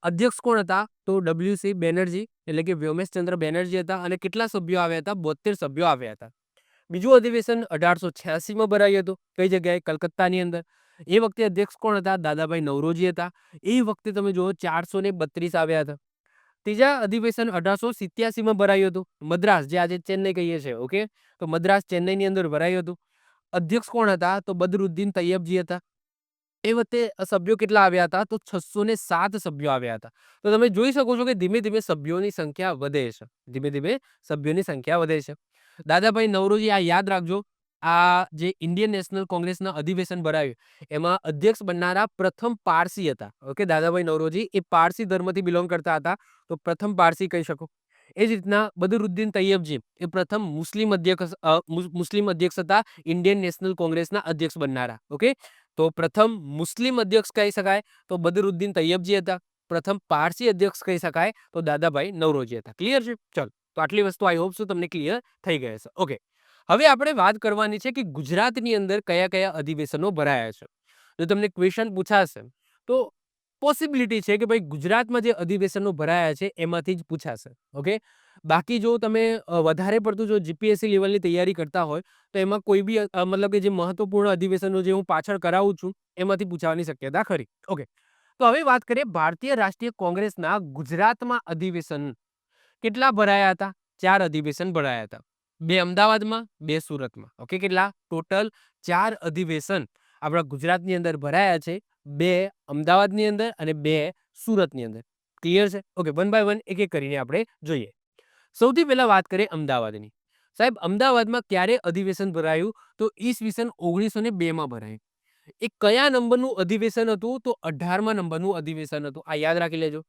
અધ્યક્ષ કોણ હતા? તો WC બેનર્જી એટલે કે વ્યોમેશચંદ્ર બેનર્જી હતા. અને કેટલા સભ્યો આવ્યા હતા? 72 સભ્યો આવ્યા હતા. બીજું અધિવેશન 1886માં ભરાયું હતું. કઈ જગ્યાએ? કલકત્તાની અંદર. એ વખતે અધ્યક્ષ કોણ હતા? દાદાભાઈ નવરોજી હતા. એ વખતે તમે જુઓ 432 આવ્યા હતા. ત્રીજા અધિવેશન 1887માં ભરાયું હતું. મદ્રાસ, જે આજે ચેન્નઈ કહીએ છીએ, ઓકે, તો મદ્રાસ ચેન્નઈની અંદર ભરાયું હતું. અધ્યક્ષ કોણ હતા? તો બદરુદ્દીન તૈયબજી હતા. એ વખતે સભ્યો કેટલા આવ્યા હતા? તો 607 સભ્યો આવ્યા હતા. તો તમે જોઈ શકો છો કે ધીમે ધીમે સભ્યોની સંખ્યા વધે છે. ધીમે ધીમે સભ્યોની સંખ્યા વધે છે. દાદાભાઈ નવરોજી, આ યાદ રાખજો, આ જે ઇન્ડિયન નેશનલ કોંગ્રેસના અધિવેશન ભરાયું એમાં અધ્યક્ષ બનનારા પ્રથમ પારસી હતા. ઓકે, દાદાભાઈ નવરોજી એ પારસી ધર્મથી બિલોંગ કરતા હતા, તો પ્રથમ પારસી કહી શકો. એ જ રીતના બદરુદ્દીન તૈયબજી એ પ્રથમ મુસ્લિમ અધ્યક્ષ હતા ઇન્ડિયન નેશનલ કોંગ્રેસના અધ્યક્ષ બનનારા. ઓકે, તો પ્રથમ મુસ્લિમ અધ્યક્ષ કહી શકાય તો બદરુદ્દીન તૈયબજી હતા. પ્રથમ પારસી અધ્યક્ષ કહી શકાય તો દાદાભાઈ નવરોજી હતા. ક્લિયર છે? ચલો, તો આટલી વસ્તુ આઈ હોપ તમને ક્લિયર થઈ ગઈ હશે. ઓકે, હવે આપણે વાત કરવાની છે કે ગુજરાતની અંદર કયા કયા અધિવેશનો ભરાયા છે. જો તમને ક્વેશ્ચન પૂછાશે તો પોસિબિલિટી છે કે ભાઈ ગુજરાતમાં જે અધિવેશનો ભરાયા છે એમાંથી જ પૂછાશે. ઓકે, બાકી જો તમે વધારે પડતું જો જીપીએસસી લેવલની તૈયારી કરતા હોય તો એમાં કોઈ બી મતલબ કે જે મહત્વપૂર્ણ અધિવેશનો જે હું પાછળ કરાવું છું એમાંથી પૂછવાની શક્યતા ખરી. ઓકે, તો હવે વાત કરીએ ભારતીય રાષ્ટ્રીય કોંગ્રેસના ગુજરાતમાં અધિવેશન કેટલા ભરાયા હતા? 4 અધિવેશન ભરાયા હતા. 2 અમદાવાદમાં, 2 સુરતમાં. ઓકે, કેટલા? ટોટલ 4 અધિવેશન આપણા ગુજરાતની અંદર ભરાયા છે. 2 અમદાવાદની અંદર અને 2 સુરતની અંદર. ક્લિયર છે? ઓકે, વન બાય વન એક એક કરીને આપણે જોઈએ. સૌથી પહેલા વાત કરીએ અમદાવાદની. સાહેબ, અમદાવાદમાં ક્યારે અધિવેશન ભરાયું? તો ઈસવીસન 1902માં ભરાયું. એ કયા નંબરનું અધિવેશન હતું? તો 18મા નંબરનું અધિવેશન હતું. આ યાદ રાખી લેજો.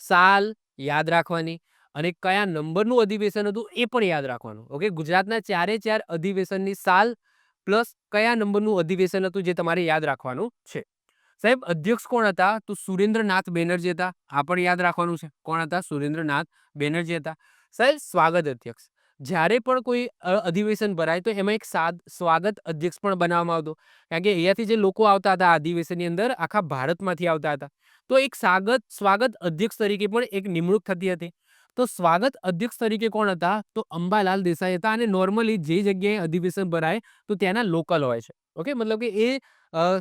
સાલ યાદ રાખવાની અને કયા નંબરનું અધિવેશન હતું એ પણ યાદ રાખવાનું. ઓકે, ગુજરાતના 4 અધિવેશનની સાલ પ્લસ કયા નંબરનું અધિવેશન હતું જે તમારે યાદ રાખવાનું છે. સાહેબ, અધ્યક્ષ કોણ હતા? તો સુરેન્દ્રનાથ બેનર્જી હતા. આ પણ યાદ રાખવાનું છે. કોણ હતા? સુરેન્દ્રનાથ બેનર્જી હતા. સાહેબ, સ્વાગત અધ્યક્ષ, જ્યારે પણ કોઈ અધિવેશન ભરાય તો એમાં એક સ્વાગત અધ્યક્ષ પણ બનાવવામાં આવતો. કારણ કે અહીંયાથી જે લોકો આવતા હતા અધિવેશનની અંદર આખા ભારતમાંથી આવતા હતા, તો એક સ્વાગત અધ્યક્ષ તરીકે પણ એક નિમણૂક થતી હતી. તો સ્વાગત અધ્યક્ષ તરીકે કોણ હતા? તો અંબાલાલ દેસાઈ હતા. અને નોર્મલી જે જગ્યાએ અધિવેશન ભરાય તો ત્યાંના લોકલ હોય છે. ઓકે, મતલબ કે એ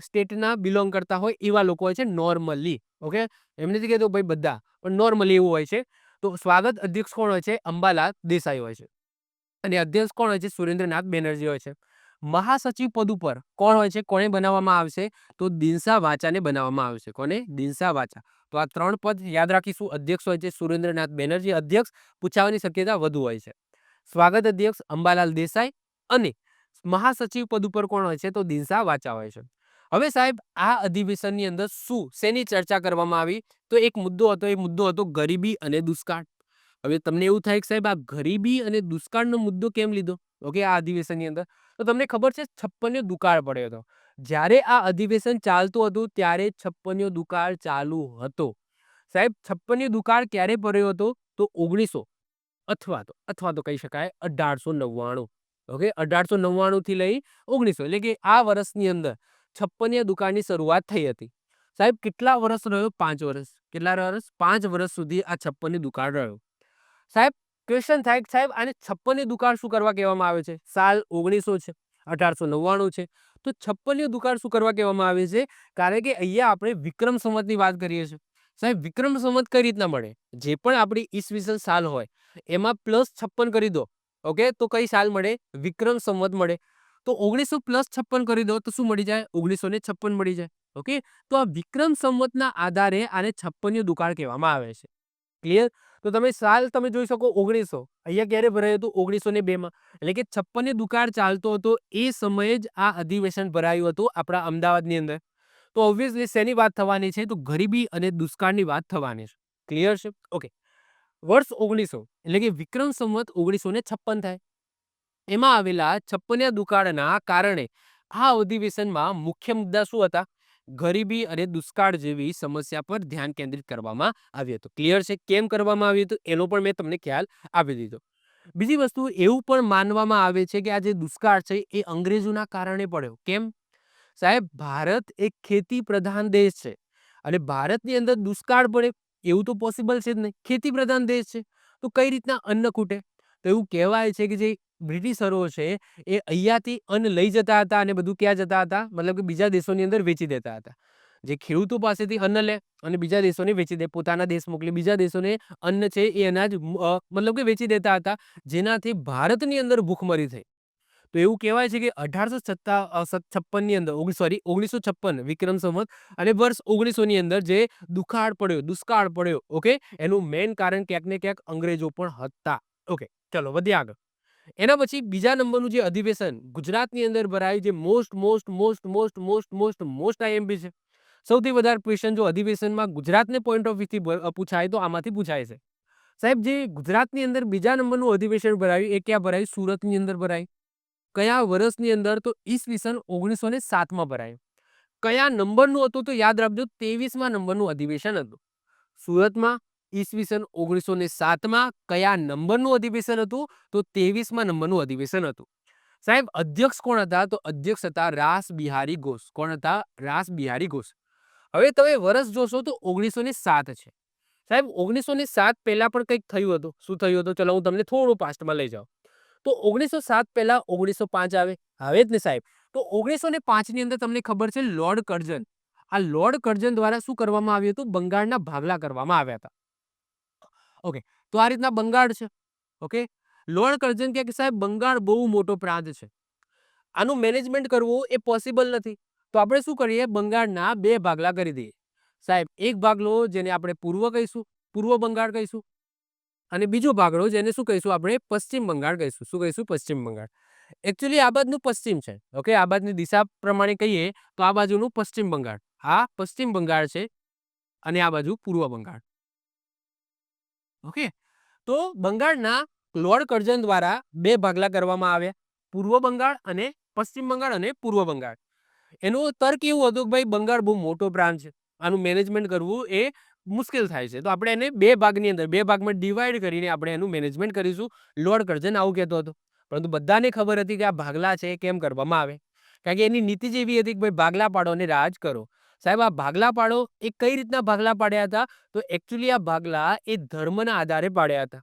સ્ટેટના બિલોંગ કરતા હોય એવા લોકો હોય છે નોર્મલી. ઓકે, એમ નથી કહેતો ભાઈ બધા, પણ નોર્મલી એવું હોય છે. તો સ્વાગત અધ્યક્ષ કોણ હોય છે? અંબાલાલ દેસાઈ હોય છે. અને અધ્યક્ષ કોણ હોય છે? સુરેન્દ્રનાથ બેનર્જી હોય છે. મહાસચિવ પદ ઉપર કોણ હોય છે? કોને બનાવવામાં આવશે? તો દિનસા વાચાને બનાવવામાં આવશે. કોને? દિનસા વાચા. તો આ 3 પદ યાદ રાખીશું. અધ્યક્ષ હોય છે સુરેન્દ્રનાથ બેનર્જી, અધ્યક્ષ પૂછાવાની શક્યતા વધુ હોય છે. સ્વાગત અધ્યક્ષ અંબાલાલ દેસાઈ અને મહાસચિવ પદ ઉપર કોણ હોય છે? તો દિનસા વાચા હોય છે. હવે સાહેબ, આ અધિવેશનની અંદર શેની ચર્ચા કરવામાં આવી? તો એક મુદ્દો હતો, એ મુદ્દો હતો ગરીબી અને દુષ્કાળ. હવે તમને એવું થાય કે સાહેબ આ ગરીબી અને દુષ્કાળનો મુદ્દો કેમ લીધો? ઓકે, આ અધિવેશનની અંદર તો તમને ખબર છે 56નો દુકાળ પડ્યો હતો. જ્યારે આ અધિવેશન ચાલતું હતું ત્યારે 56નો દુકાળ ચાલુ હતો. સાહેબ, 56નો દુકાળ ક્યારે પડ્યો હતો? તો 1900 અથવા તો કહી શકાય 1899. ઓકે, 1899 થી લઈ 1900 એટલે કે આ વર્ષની અંદર 56નો દુકાળની શરૂઆત થઈ હતી. સાહેબ, કેટલા વર્ષ રહ્યો? 5 વર્ષ. કેટલા વર્ષ? 5 વર્ષ સુધી આ 56નો દુકાળ રહ્યો. સાહેબ, ક્વેશ્ચન થાય કે સાહેબ આને 56નો દુકાળ શું કરવા કહેવામાં આવે છે? સાલ 1900 છે, 1899 છે, તો 56નો દુકાળ શું કરવા કહેવામાં આવે છે? કારણ કે અહીંયા આપણે વિક્રમ સંવતની વાત કરીએ છીએ. સાહેબ, વિક્રમ સંવત કઈ રીતના મળે? જે પણ આપણી ઈસવીસન સાલ હોય એમાં +56 કરી દો. ઓકે, તો કઈ સાલ મળે? વિક્રમ સંવત મળે. તો 1900 + 56 કરી દો તો શું મળી જાય? 1956 મળી જાય. ઓકે, તો આ વિક્રમ સંવતના આધારે આને 56નો દુકાળ કહેવામાં આવે છે. ક્લિયર? તો તમે સાલ તમે જોઈ શકો 1900. અહીંયા ક્યારે ભરાયું હતું? 1902માં. એટલે કે 56નો દુકાળ ચાલતો હતો એ સમયે જ આ અધિવેશન ભરાયું હતું આપણા અમદાવાદની અંદર. તો ઓબ્વિયસલી શેની વાત થવાની છે? તો ગરીબી અને દુષ્કાળની વાત થવાની છે. ક્લિયર છે? ઓકે, વર્ષ 1900 એટલે કે વિક્રમ સંવત 1956 થાય. એમાં આવેલા 56ના દુકાળના કારણે આ અધિવેશનમાં મુખ્ય મુદ્દા શું હતા? ગરીબી અને દુષ્કાળ જેવી સમસ્યા પર ધ્યાન કેન્દ્રિત કરવામાં આવ્યું હતું. ક્લિયર છે કેમ કરવામાં આવ્યું હતું એનો પણ મેં તમને ખ્યાલ આપી દીધો. બીજી વસ્તુ એવું પણ માનવામાં આવે છે કે આ જે દુષ્કાળ છે એ અંગ્રેજોના કારણે પડ્યો. કેમ? સાહેબ, ભારત એક ખેતી પ્રધાન દેશ છે અને ભારતની અંદર દુષ્કાળ પડે એવું તો પોસિબલ છે જ નહીં. ખેતી પ્રધાન દેશ છે તો કઈ રીતના અન્ન ખૂટે? તો એવું કહેવાય છે કે જે બ્રિટિશરો છે એ અહીંયાથી અન્ન લઈ જતા હતા અને બધું ક્યાં જતા હતા? મતલબ કે બીજા દેશોની અંદર વેચી દેતા હતા. જે ખેડૂતો પાસેથી અન્ન લે અને બીજા દેશોને વેચી દે, પોતાના દેશ મોકલી બીજા દેશોને અન્ન છે એ અનાજ મતલબ કે વેચી દેતા હતા, જેનાથી ભારતની અંદર ભૂખમરી થઈ. તો એવું કહેવાય છે કે 1856 ની અંદર 1956 વિક્રમ સંવત અને વર્ષ 1900 ની અંદર જે દુષ્કાળ પડ્યો, ઓકે, એનું મેઇન કારણ ક્યાંક ને ક્યાંક અંગ્રેજો પણ હતા. ઓકે, ચલો વધીએ આગળ. એના પછી બીજા નંબરનું જે અધિવેશન ગુજરાતની અંદર ભરાયું, જે મોસ્ટ આઈએમપી છે. સૌથી વધારે ક્વેશ્ચન જો અધિવેશનમાં ગુજરાતને પોઈન્ટ ઓફ વ્યૂથી પૂછાય તો આમાંથી પૂછાય છે. સાહેબ, જે ગુજરાતની અંદર બીજા નંબરનું અધિવેશન ભરાયું એ ક્યાં ભરાયું? સુરતની અંદર ભરાયું. કયા વર્ષની અંદર? તો ઈસવીસન 1907 માં ભરાયું. કયા નંબરનું હતું? તો યાદ રાખજો, 23મા નંબરનું અધિવેશન હતું. સુરતમાં ઈસવીસન 1907 માં કયા નંબરનું અધિવેશન હતું? તો 23મા નંબરનું અધિવેશન હતું. સાહેબ, અધ્યક્ષ કોણ હતા? તો અધ્યક્ષ હતા રાસ બિહારી ઘોષ. કોણ હતા? રાસ બિહારી ઘોષ. હવે તમે વર્ષ જોશો તો 1907 છે. સાહેબ, 1907 પહેલા પણ કંઈક થયું હતું. શું થયું હતું? ચલો હું તમને થોડું પાસ્ટમાં લઈ જાઉં. તો 1907 પહેલા 1905 આવે જ ને સાહેબ. તો 1905 ની અંદર તમને ખબર છે લોર્ડ કર્ઝન. આ લોર્ડ કર્ઝન દ્વારા શું કરવામાં આવ્યું હતું? બંગાળના ભાગલા કરવામાં આવ્યા હતા. ઓકે, તો આ રીતના બંગાળ છે. ઓકે, લોર્ડ કર્ઝન કહે કે સાહેબ બંગાળ બહુ મોટો પ્રાંત છે, આનું મેનેજમેન્ટ કરવું એ પોસિબલ નથી. તો આપણે શું કરીએ? બંગાળના બે ભાગલા કરી દઈએ. સાહેબ, એક ભાગલો જેને આપણે પૂર્વ કહીશું, પૂર્વ બંગાળ કહીશું, અને બીજો ભાગલો જેને શું કહીશું? આપણે પશ્ચિમ બંગાળ કહીશું. શું કહીશું? પશ્ચિમ બંગાળ. એકચ્યુઅલી આ બાજુનું પશ્ચિમ છે. ઓકે, આ બાજુની દિશા પ્રમાણે કહીએ તો આ બાજુનું પશ્ચિમ બંગાળ. આ પશ્ચિમ બંગાળ છે અને આ બાજુ પૂર્વ બંગાળ. ઓકે, તો બંગાળના લોર્ડ કર્ઝન દ્વારા બે ભાગલા કરવામાં આવ્યા, પૂર્વ બંગાળ અને પશ્ચિમ બંગાળ અને પૂર્વ બંગાળ. એનો તર્ક એવું હતું કે ભાઈ બંગાળ બહુ મોટો પ્રાંત છે, આનું મેનેજમેન્ટ કરવું એ મુશ્કેલ થાય છે, તો આપણે એને બે ભાગમાં ડિવાઈડ કરીને આપણે એનું મેનેજમેન્ટ કરીશું. લોર્ડ કર્ઝન આવું કહેતો હતો, પરંતુ બધાને ખબર હતી કે આ ભાગલા છે કેમ કરવામાં આવે, કારણ કે એની નીતિ જ એવી હતી કે ભાઈ ભાગલા પાડો અને રાજ કરો. સાહેબ, આ ભાગલા પાડો એ કઈ રીતના ભાગલા પાડ્યા હતા? તો એકચ્યુઅલી આ ભાગલા એ ધર્મના આધારે પાડ્યા હતા.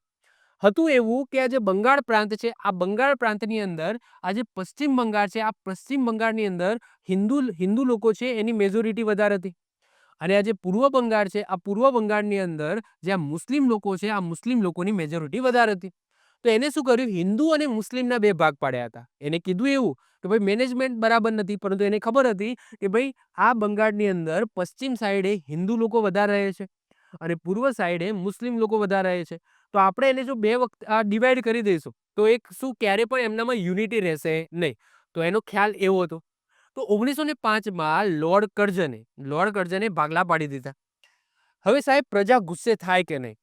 હતું એવું કે આ જે બંગાળ પ્રાંત છે, આ બંગાળ પ્રાંતની અંદર આ જે પશ્ચિમ બંગાળ છે, આ પશ્ચિમ બંગાળની અંદર હિન્દુ લોકો છે એની મેજોરિટી વધારે હતી, અને આ જે પૂર્વ બંગાળ છે, આ પૂર્વ બંગાળની અંદર જે આ મુસ્લિમ લોકો છે, આ મુસ્લિમ લોકોની મેજોરિટી વધારે હતી. તો એને શું કર્યું? હિન્દુ અને મુસ્લિમના બે ભાગ પાડ્યા હતા. એને કીધું એવું કે ભાઈ મેનેજમેન્ટ બરાબર નથી, પરંતુ એને ખબર હતી કે ભાઈ આ બંગાળની અંદર પશ્ચિમ સાઈડે હિન્દુ લોકો વધારે રહે છે અને પૂર્વ સાઈડે મુસ્લિમ લોકો વધારે રહે છે. તો આપણે એને જો બે વખત ડિવાઈડ કરી દઈશું તો એક શું ક્યારે પણ એમનામાં યુનિટી રહેશે નહીં. તો એનો ખ્યાલ એવો હતો. તો 1905 માં લોર્ડ કર્ઝને ભાગલા પાડી દીધા. હવે સાહેબ, પ્રજા ગુસ્સે થાય કે નહીં?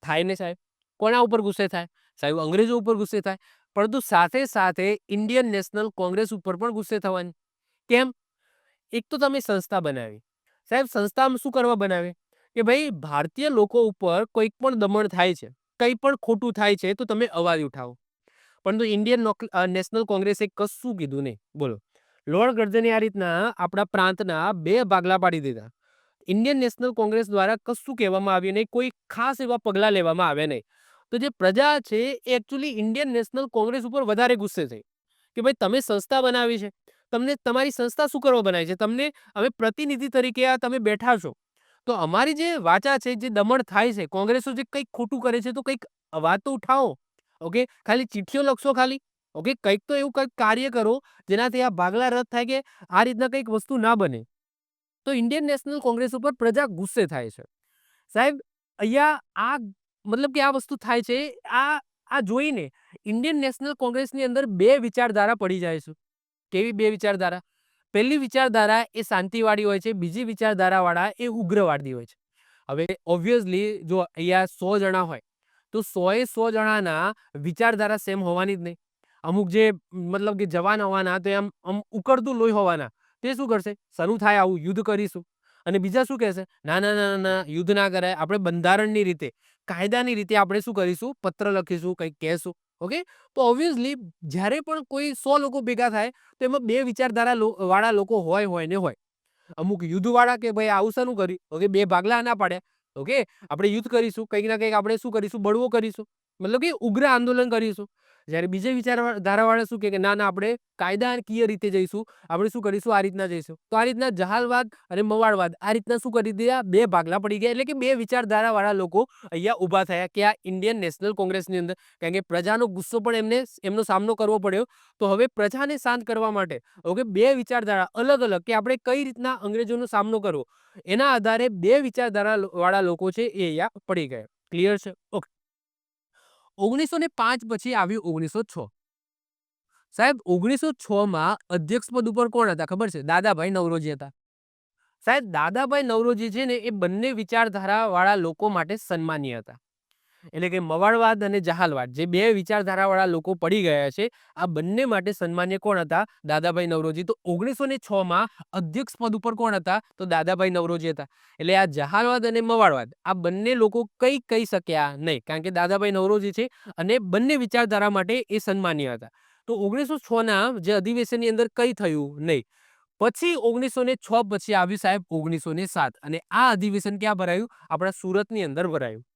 થાય ને સાહેબ. કોના ઉપર ગુસ્સે થાય? સાહેબ, અંગ્રેજો ઉપર ગુસ્સે થાય, પરંતુ સાથે સાથે ઇન્ડિયન નેશનલ કોંગ્રેસ ઉપર પણ ગુસ્સે થવાની. કેમ? એક તો તમે સંસ્થા બનાવી. સાહેબ, સંસ્થા શું કરવા બનાવી? કે ભાઈ ભારતીય લોકો ઉપર કોઈક પણ દમન થાય છે, કંઈ પણ ખોટું થાય છે તો તમે અવાજ ઉઠાવો. પરંતુ ઇન્ડિયન નેશનલ કોંગ્રેસે કશું કીધું નહીં. બોલો, લોર્ડ કર્ઝને આ રીતના આપણા પ્રાંતના બે ભાગલા પાડી દીધા. ઇન્ડિયન નેશનલ કોંગ્રેસ દ્વારા કશું કહેવામાં આવ્યું નહીં, કોઈ ખાસ એવા પગલાં લેવામાં આવ્યા નહીં. તો જે પ્રજા છે એ એકચ્યુઅલી ઇન્ડિયન નેશનલ કોંગ્રેસ ઉપર વધારે ગુસ્સે થઈ કે ભાઈ તમે સંસ્થા બનાવી છે, તમને તમારી સંસ્થા શું કરવા બનાવી છે? તમને અમે પ્રતિનિધિ તરીકે આ તમે બેઠા છો, તો અમારી જે વાચા છે, જે દમણ થાય છે, કોંગ્રેસો જે કંઈક ખોટું કરે છે તો કંઈક અવાજ તો ઉઠાવો. ઓકે, ખાલી ચિઠ્ઠીઓ લખશો ખાલી? ઓકે, કંઈક તો એવું કંઈક કાર્ય કરો જેનાથી આ ભાગલા રદ થાય કે આ રીતના કંઈક વસ્તુ ના બને. તો ઇન્ડિયન નેશનલ કોંગ્રેસ ઉપર પ્રજા ગુસ્સે થાય છે. સાહેબ, અહીંયા આ મતલબ કે આ વસ્તુ થાય છે, આ જોઈને ઇન્ડિયન નેશનલ કોંગ્રેસની અંદર બે વિચારધારા પડી જાય છે. કેવી બે વિચારધારા? પહેલી વિચારધારા એ શાંતિવાળી હોય છે, બીજી વિચારધારાવાળા એ ઉગ્રવાદી હોય છે. હવે ઓબ્વિયસલી જો અહીંયા 100 જણા હોય તો 100 એ 100 જણાના વિચારધારા સેમ હોવાની જ નહીં. અમુક જે મતલબ કે જવાન હોવાના તો એમ ઉકળતું લોહી હોવાના તે શું કરશે? શરૂ થાય આવું યુદ્ધ કરીશું. અને બીજા શું કહેશે? ના ના ના ના યુદ્ધ ના કરાય, આપણે બંધારણની રીતે, કાયદાની રીતે આપણે શું કરીશું? પત્ર લખીશું, કંઈક કહેશું. ઓકે, તો ઓબ્વિયસલી જ્યારે પણ કોઈ 100 લોકો ભેગા થાય તો એમાં બે વિચારધારા વાળા લોકો હોય ને હોય. અમુક યુદ્ધ વાળા કે ભાઈ આવું શાનું કર્યું? ઓકે, બે ભાગલા ના પાડ્યા. ઓકે, આપણે યુદ્ધ કરીશું, કંઈક ના કંઈક આપણે શું કરીશું? બળવો કરીશું, મતલબ કે ઉગ્ર આંદોલન કરીશું. જ્યારે બીજા વિચારધારાવાળા શું કે ના ના આપણે કાયદાકીય રીતે જઈશું, આપણે શું કરીશું? આ રીતના જઈશું. તો આ રીતના જહાલવાદ અને મવાળવાદ આ રીતના શું કરી દીધા? બે ભાગલા પડી ગયા. એટલે કે બે વિચારધારાવાળા લોકો અહીંયા ઊભા થયા કે આ ઇન્ડિયન નેશનલ કોંગ્રેસની અંદર. કારણ કે પ્રજાનો ગુસ્સો પણ એમનો સામનો કરવો પડ્યો. તો હવે પ્રજાને શાંત કરવા માટે ઓકે, બે વિચારધારા અલગ અલગ કે આપણે કઈ રીતના અંગ્રેજોનો સામનો કરવો, એના આધારે બે વિચારધારા વાળા લોકો છે એ અહીંયા પડી ગયા. ક્લિયર છે? ઓકે. 1905 પછી આવ્યું 1906. સાહેબ 1906 માં અધ્યક્ષ પદ ઉપર કોણ હતા ખબર છે? દાદાભાઈ નવરોજી હતા. સાહેબ દાદાભાઈ નવરોજી છે ને એ બંને વિચારધારા વાળા લોકો માટે સન્માનીય હતા. એટલે કે મવાળવાદ અને જહાલવાદ જે બે વિચારધારા વાળા લોકો પડી ગયા છે, આ બંને માટે સન્માન્ય કોણ હતા? દાદાભાઈ નવરોજી. તો 1906 માં અધ્યક્ષ પદ ઉપર કોણ હતા? તો દાદાભાઈ નવરોજી હતા. એટલે આ જહાલવાદ અને મવાળવાદ આ બંને લોકો કઈ કહી શક્યા નહીં, કારણ કે દાદાભાઈ નવરોજી છે અને બંને વિચારધારા માટે એ સન્માન્ય હતા. તો 1906 ના જે અધિવેશનની અંદર કઈ થયું નહીં. પછી 1906 પછી આવ્યું સાહેબ 1907 અને આ અધિવેશન ક્યાં ભરાયું? આપણા સુરતની અંદર ભરાયું.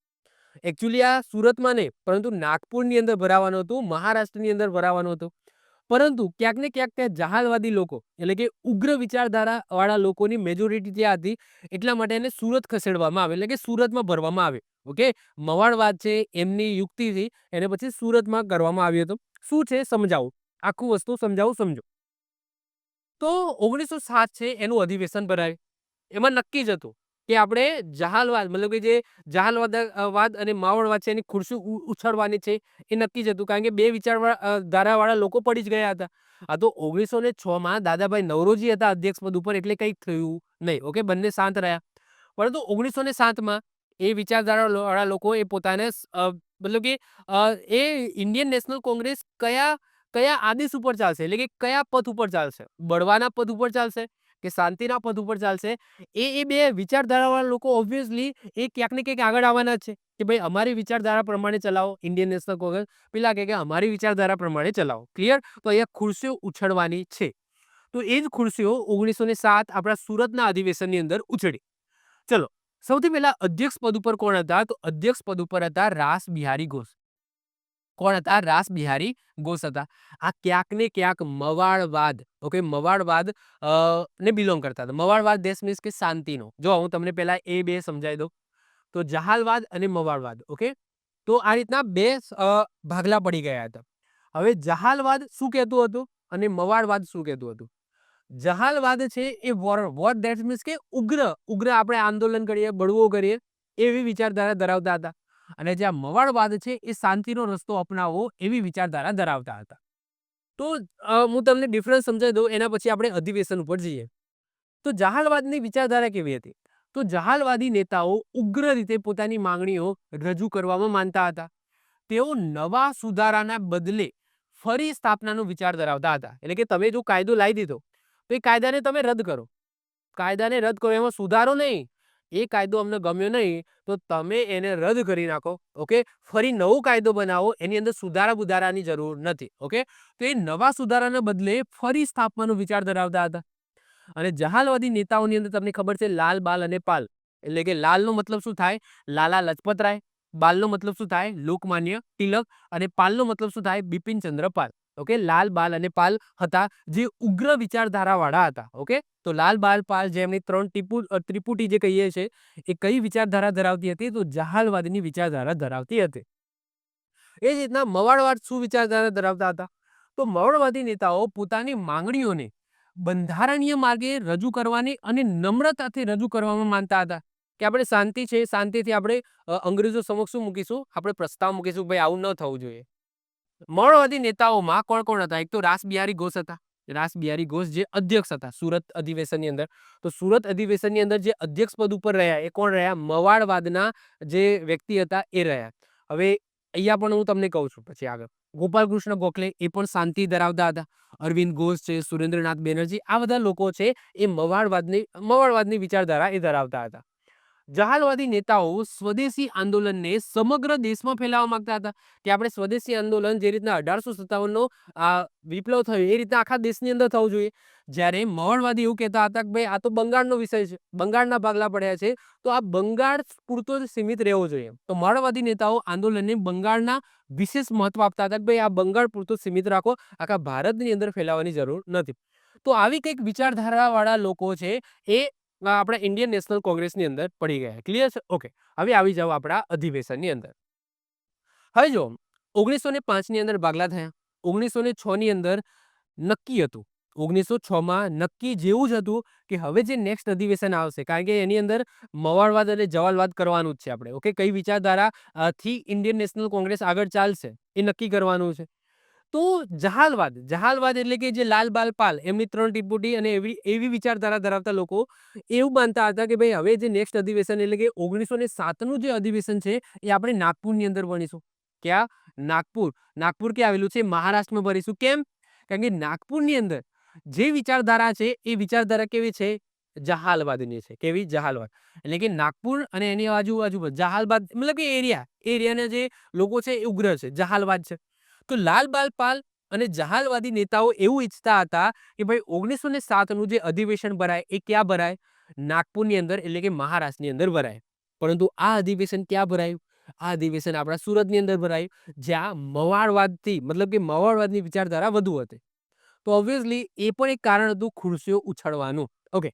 એકચ્યુઅલી આ સુરતમાં નહીં પરંતુ નાગપુરની અંદર ભરાવાનું હતું, મહારાષ્ટ્રની અંદર ભરાવાનું હતું. પરંતુ ક્યાંક ને ક્યાંક ત્યાં જહાલવાદી લોકો એટલે કે ઉગ્ર વિચારધારા વાળા લોકોની મેજોરિટી ત્યાં હતી, એટલા માટે એને સુરત ખસેડવામાં આવે, એટલે કે સુરતમાં ભરવામાં આવે. ઓકે, મવાળવાદ છે એમની યુક્તિથી એને પછી સુરતમાં કરવામાં આવ્યું હતું. શું છે સમજાવું, આખું વસ્તુ સમજાવું, સમજો. તો 1907 છે એનું અધિવેશન ભરાયું. એમાં નક્કી જ હતું કે આપણે જહાલવાદ મતલબ કે જે જહાલવાદ અને માવળવાદ છે એની ખુરશી ઉછળવાની છે એ નક્કી જ હતું, કારણ કે બે ધારાવાળા લોકો પડી જ ગયા હતા. આ તો 1906 માં દાદાભાઈ નવરોજી હતા અધ્યક્ષ પદ ઉપર, એટલે કંઈક થયું નહીં. ઓકે, બંને શાંત રહ્યા. પરંતુ 1907 માં એ વિચારધારા વાળા લોકો એ પોતાને મતલબ કે એ ઇન્ડિયન નેશનલ કોંગ્રેસ કયા કયા આદેશ ઉપર ચાલશે, એટલે કે કયા પથ ઉપર ચાલશે? બળવાના પદ ઉપર ચાલશે કે શાંતિના પદ ઉપર ચાલશે? એ બે વિચારધારાવાળા લોકો ઓબ્વિયસલી એ ક્યાંક ને ક્યાંક આગળ આવવાના જ છે કે ભાઈ અમારી વિચારધારા પ્રમાણે ચલાવો ઇન્ડિયન નેશનલ કોંગ્રેસ, પેલા કે અમારી વિચારધારા પ્રમાણે ચલાવો. ક્લિયર? તો અહીંયા ખુરશીઓ ઉછળવાની છે. તો એ જ ખુરશીઓ 1907 આપણા સુરતના અધિવેશનની અંદર ઉછળી. ચલો, સૌથી પહેલા અધ્યક્ષ પદ ઉપર કોણ હતા? તો અધ્યક્ષ પદ ઉપર હતા રાસ બિહારી ઘોષ. કોણ હતા? રાસ બિહારી ઘોષ હતા. આ ક્યાંક ને ક્યાંક મવાળવાદ, ઓકે, મવાળવાદ ને બિલોંગ કરતા હતા. મવાળવાદ દેશ મીન્સ કે શાંતિનો. જો હું તમને પહેલા એ બે સમજાવી દઉં. તો જહાલવાદ અને મવાળવાદ, ઓકે, તો આ રીતના બે ભાગલા પડી ગયા હતા. હવે જહાલવાદ શું કહેતું હતું અને મવાળવાદ શું કહેતું હતું? જહાલવાદ છે એ વોટ ધેટ મીન્સ કે ઉગ્ર આપણે આંદોલન કરીએ, બળવો કરીએ એવી વિચારધારા ધરાવતા હતા. અને જે આ મવાળવાદ છે એ શાંતિનો રસ્તો અપનાવવો એવી વિચારધારા ધરાવતા હતા. તો હું તમને ડિફરન્સ સમજાવી દઉં, એના પછી આપણે અધિવેશન ઉપર જઈએ. તો જહાલવાદની વિચારધારા કેવી હતી? તો જહાલવાદી નેતાઓ ઉગ્ર રીતે પોતાની માંગણીઓ રજૂ કરવામાં માનતા હતા. તેઓ નવા સુધારાના બદલે ફરી સ્થાપનાનો વિચાર ધરાવતા હતા. એટલે કે તમે જો કાયદો લાવી દીધો તો એ કાયદાને તમે રદ કરો. કાયદાને રદ કરો, એમાં સુધારો નહીં. એ કાયદો અમને ગમ્યો નહીં તો તમે એને રદ કરી નાખો. ઓકે, ફરી નવો કાયદો બનાવો, એની અંદર સુધારા બુધારાની જરૂર નથી. ઓકે, તો એ નવા સુધારાના બદલે ફરી સ્થાપવાનો વિચાર ધરાવતા હતા. અને જહાલવાદી નેતાઓની અંદર તમને ખબર છે લાલ, બાલ અને પાલ. એટલે કે લાલનો મતલબ શું થાય? લાલા લજપતરાય. બાલનો મતલબ શું થાય? લોકમાન્ય તિલક. અને પાલનો મતલબ શું થાય? બિપિન ચંદ્ર પાલ. ઓકે, લાલ, બાલ અને પાલ હતા જે ઉગ્ર વિચારધારા વાળા હતા. ઓકે, તો લાલ, બાલ, પાલ જે એમની ત્રણ ત્રિપુટી જે કહીએ છીએ એ કઈ વિચારધારા ધરાવતી હતી? તો જહાલવાદની વિચારધારા ધરાવતી હતી. એ જ રીતના મવાળવાદ શું વિચારધારા ધરાવતા હતા? તો મવાળવાદી નેતાઓ પોતાની માંગણીઓને બંધારણીય માર્ગે રજૂ કરવાની અને નમ્રતાથી રજૂ કરવામાં માનતા હતા કે આપણે શાંતિ છે, શાંતિથી આપણે અંગ્રેજો સમક્ષ મૂકીશું, આપણે પ્રસ્તાવ મૂકીશું, ભાઈ આવું ન થવું જોઈએ. મવાળવાદી નેતાઓમાં કોણ કોણ હતા? એક તો રાસ બિહારી ઘોષ હતા. રાસ બિહારી ઘોષ જે અધ્યક્ષ હતા સુરત અધિવેશનની અંદર. તો સુરત અધિવેશનની અંદર જે અધ્યક્ષ પદ ઉપર રહ્યા એ કોણ રહ્યા? મવાળવાદના જે વ્યક્તિ હતા એ રહ્યા. હવે અહીંયા પણ હું તમને કહું છું પછી આગળ. ગોપાલકૃષ્ણ ગોખલે એ પણ શાંતિ ધરાવતા હતા. અરવિંદ ઘોષ છે, સુરેન્દ્રનાથ બેનર્જી, આ બધા લોકો છે એ મવાળવાદની વિચારધારા એ ધરાવતા હતા. જહાલવાદી નેતાઓ સ્વદેશી આંદોલનને સમગ્ર દેશમાં ફેલાવવા માંગતા હતા કે આપણે સ્વદેશી આંદોલન જે રીતના 1857નો વિપ્લવ થયો એ રીતના આખા દેશની અંદર થવું જોઈએ. જ્યારે મવણવાદી એવું કહેતા હતા કે ભાઈ આ તો બંગાળનો વિષય છે, બંગાળના ભાગલા પડ્યા છે, તો આ બંગાળ પૂરતો જ સીમિત રહેવો જોઈએ. તો મવણવાદી નેતાઓ આંદોલનને બંગાળના વિશેષ મહત્વ આપતા હતા કે ભાઈ આ બંગાળ પૂરતું સીમિત રાખો, આખા ભારતની અંદર ફેલાવવાની જરૂર નથી. તો આવી કંઈક વિચારધારાવાળા લોકો છે એ આપણા ઇન્ડિયન નેશનલ કોંગ્રેસની અંદર પડી ગયા. ક્લિયર છે? ઓકે. હવે આવી જાવ આપણા અધિવેશનની અંદર. હવે જો 1905 ની અંદર ભાગલા થયા. 1906 ની અંદર નક્કી હતું. 1906માં નક્કી જેવું જ હતું કે હવે જે નેક્સ્ટ અધિવેશન આવશે, કારણ કે એની અંદર મવાળવાદ અને જવાલવાદ કરવાનું જ છે આપણે. ઓકે, કઈ વિચારધારા થી ઇન્ડિયન નેશનલ કોંગ્રેસ આગળ ચાલશે એ નક્કી કરવાનું છે. તો જહાલવાદ એટલે કે જે લાલ બાલ પાલ એમની 3 ટીપુટી અને એવી વિચારધારા ધરાવતા લોકો એવું માનતા હતા કે ભાઈ હવે જે નેક્સ્ટ અધિવેશન એટલે કે 1907નું જે અધિવેશન છે એ આપણે નાગપુરની અંદર ભણીશું. ક્યાં? નાગપુર. નાગપુર ક્યાં આવેલું છે? મહારાષ્ટ્રમાં ભણીશું. કેમ? કારણ કે નાગપુરની અંદર જે વિચારધારા છે એ વિચારધારા કેવી છે? જહાલવાદની છે. કેવી? જહાલવાદ. એટલે કે નાગપુર અને એની આજુબાજુ જહાલવાદ મતલબ કે એરિયાના જે લોકો છે એ ઉગ્ર છે, જહાલવાદ છે. તો લાલ બાલ પાલ અને જહાલવાદી નેતાઓ એવું ઈચ્છતા હતા કે ભાઈ 1907નું જે અધિવેશન ભરાય એ ક્યાં ભરાય? નાગપુરની અંદર એટલે કે મહારાષ્ટ્રની અંદર ભરાય. પરંતુ આ અધિવેશન ક્યાં ભરાયું? આ અધિવેશન આપણા સુરતની અંદર ભરાયું, જ્યાં મવાળવાદથી મતલબ કે મવાળવાદની વિચારધારા વધુ હતી. તો ઓબ્વિયસલી એ પણ એક કારણ હતું ખુરશીઓ ઉછાળવાનું. ઓકે,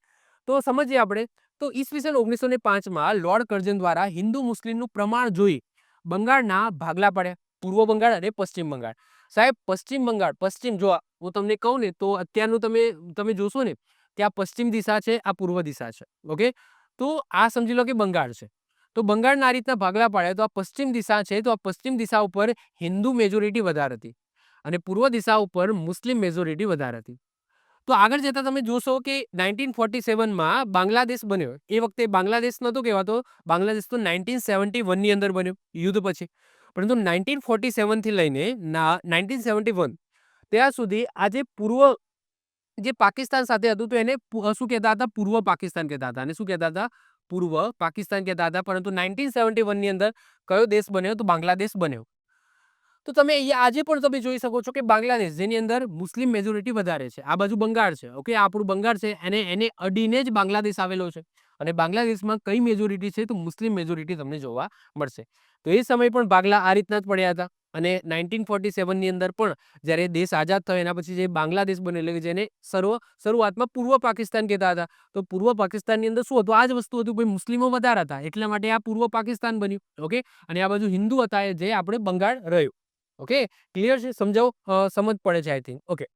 તો સમજીએ આપણે. તો ઈસવીસન 1905માં લોર્ડ કર્જન દ્વારા હિન્દુ મુસ્લિમનું પ્રમાણ જોઈ બંગાળના ભાગલા પડ્યા, પૂર્વ બંગાળ અને પશ્ચિમ બંગાળ. સાહેબ પશ્ચિમ જો હું તમને કહું ને તો અત્યારનું તમે જોશો ને ત્યાં પશ્ચિમ દિશા છે, આ પૂર્વ દિશા છે. ઓકે, તો આ સમજી લો કે બંગાળ છે. તો બંગાળના આ રીતના ભાગલા પાડ્યા તો આ પશ્ચિમ દિશા છે, તો આ પશ્ચિમ દિશા ઉપર હિન્દુ મેજોરિટી વધારે હતી અને પૂર્વ દિશા ઉપર મુસ્લિમ મેજોરિટી વધારે હતી. તો આગળ જતા તમે જોશો કે 1947માં બાંગ્લાદેશ બન્યો. એ વખતે બાંગ્લાદેશ નતો કહેવાતો, બાંગ્લાદેશ તો 1971ની અંદર બન્યો યુદ્ધ પછી. પરંતુ 1947 થી લઈને 1971 ત્યાં સુધી આ જે પૂર્વ જે પાકિસ્તાન સાથે હતું તો એને શું કહેતા હતા? પૂર્વ પાકિસ્તાન કહેતા હતા. અને શું કહેતા હતા? પૂર્વ પાકિસ્તાન કહેતા હતા. પરંતુ 1971ની અંદર કયો દેશ બન્યો? તો બાંગ્લાદેશ બન્યો. તો તમે આજે પણ તમે જોઈ શકો છો કે બાંગ્લાદેશ જેની અંદર મુસ્લિમ મેજોરિટી વધારે છે, આ બાજુ બંગાળ છે. ઓકે, આપણું બંગાળ છે એને અડીને જ બાંગ્લાદેશ આવેલો છે. અને બાંગ્લાદેશમાં કઈ મેજોરિટી છે? તો મુસ્લિમ મેજોરિટી તમને જોવા મળશે. તો એ સમય પણ ભાગલા આ રીતના જ પડ્યા હતા. અને 1947ની અંદર પણ જ્યારે દેશ આઝાદ થયો એના પછી જે બાંગ્લાદેશ બન્યો એટલે કે જેને શરૂઆતમાં પૂર્વ પાકિસ્તાન કહેતા હતા. તો પૂર્વ પાકિસ્તાનની અંદર શું હતું? આ જ વસ્તુ હતું, ભાઈ મુસ્લિમો વધારે હતા એટલા માટે આ પૂર્વ પાકિસ્તાન બન્યું. ઓકે, અને આ બાજુ હિન્દુ હતા જે આપણે બંગાળ રહ્યું. ઓકે, ક્લિયર છે? સમજ પડે છે આઈ થિંક. ઓકે,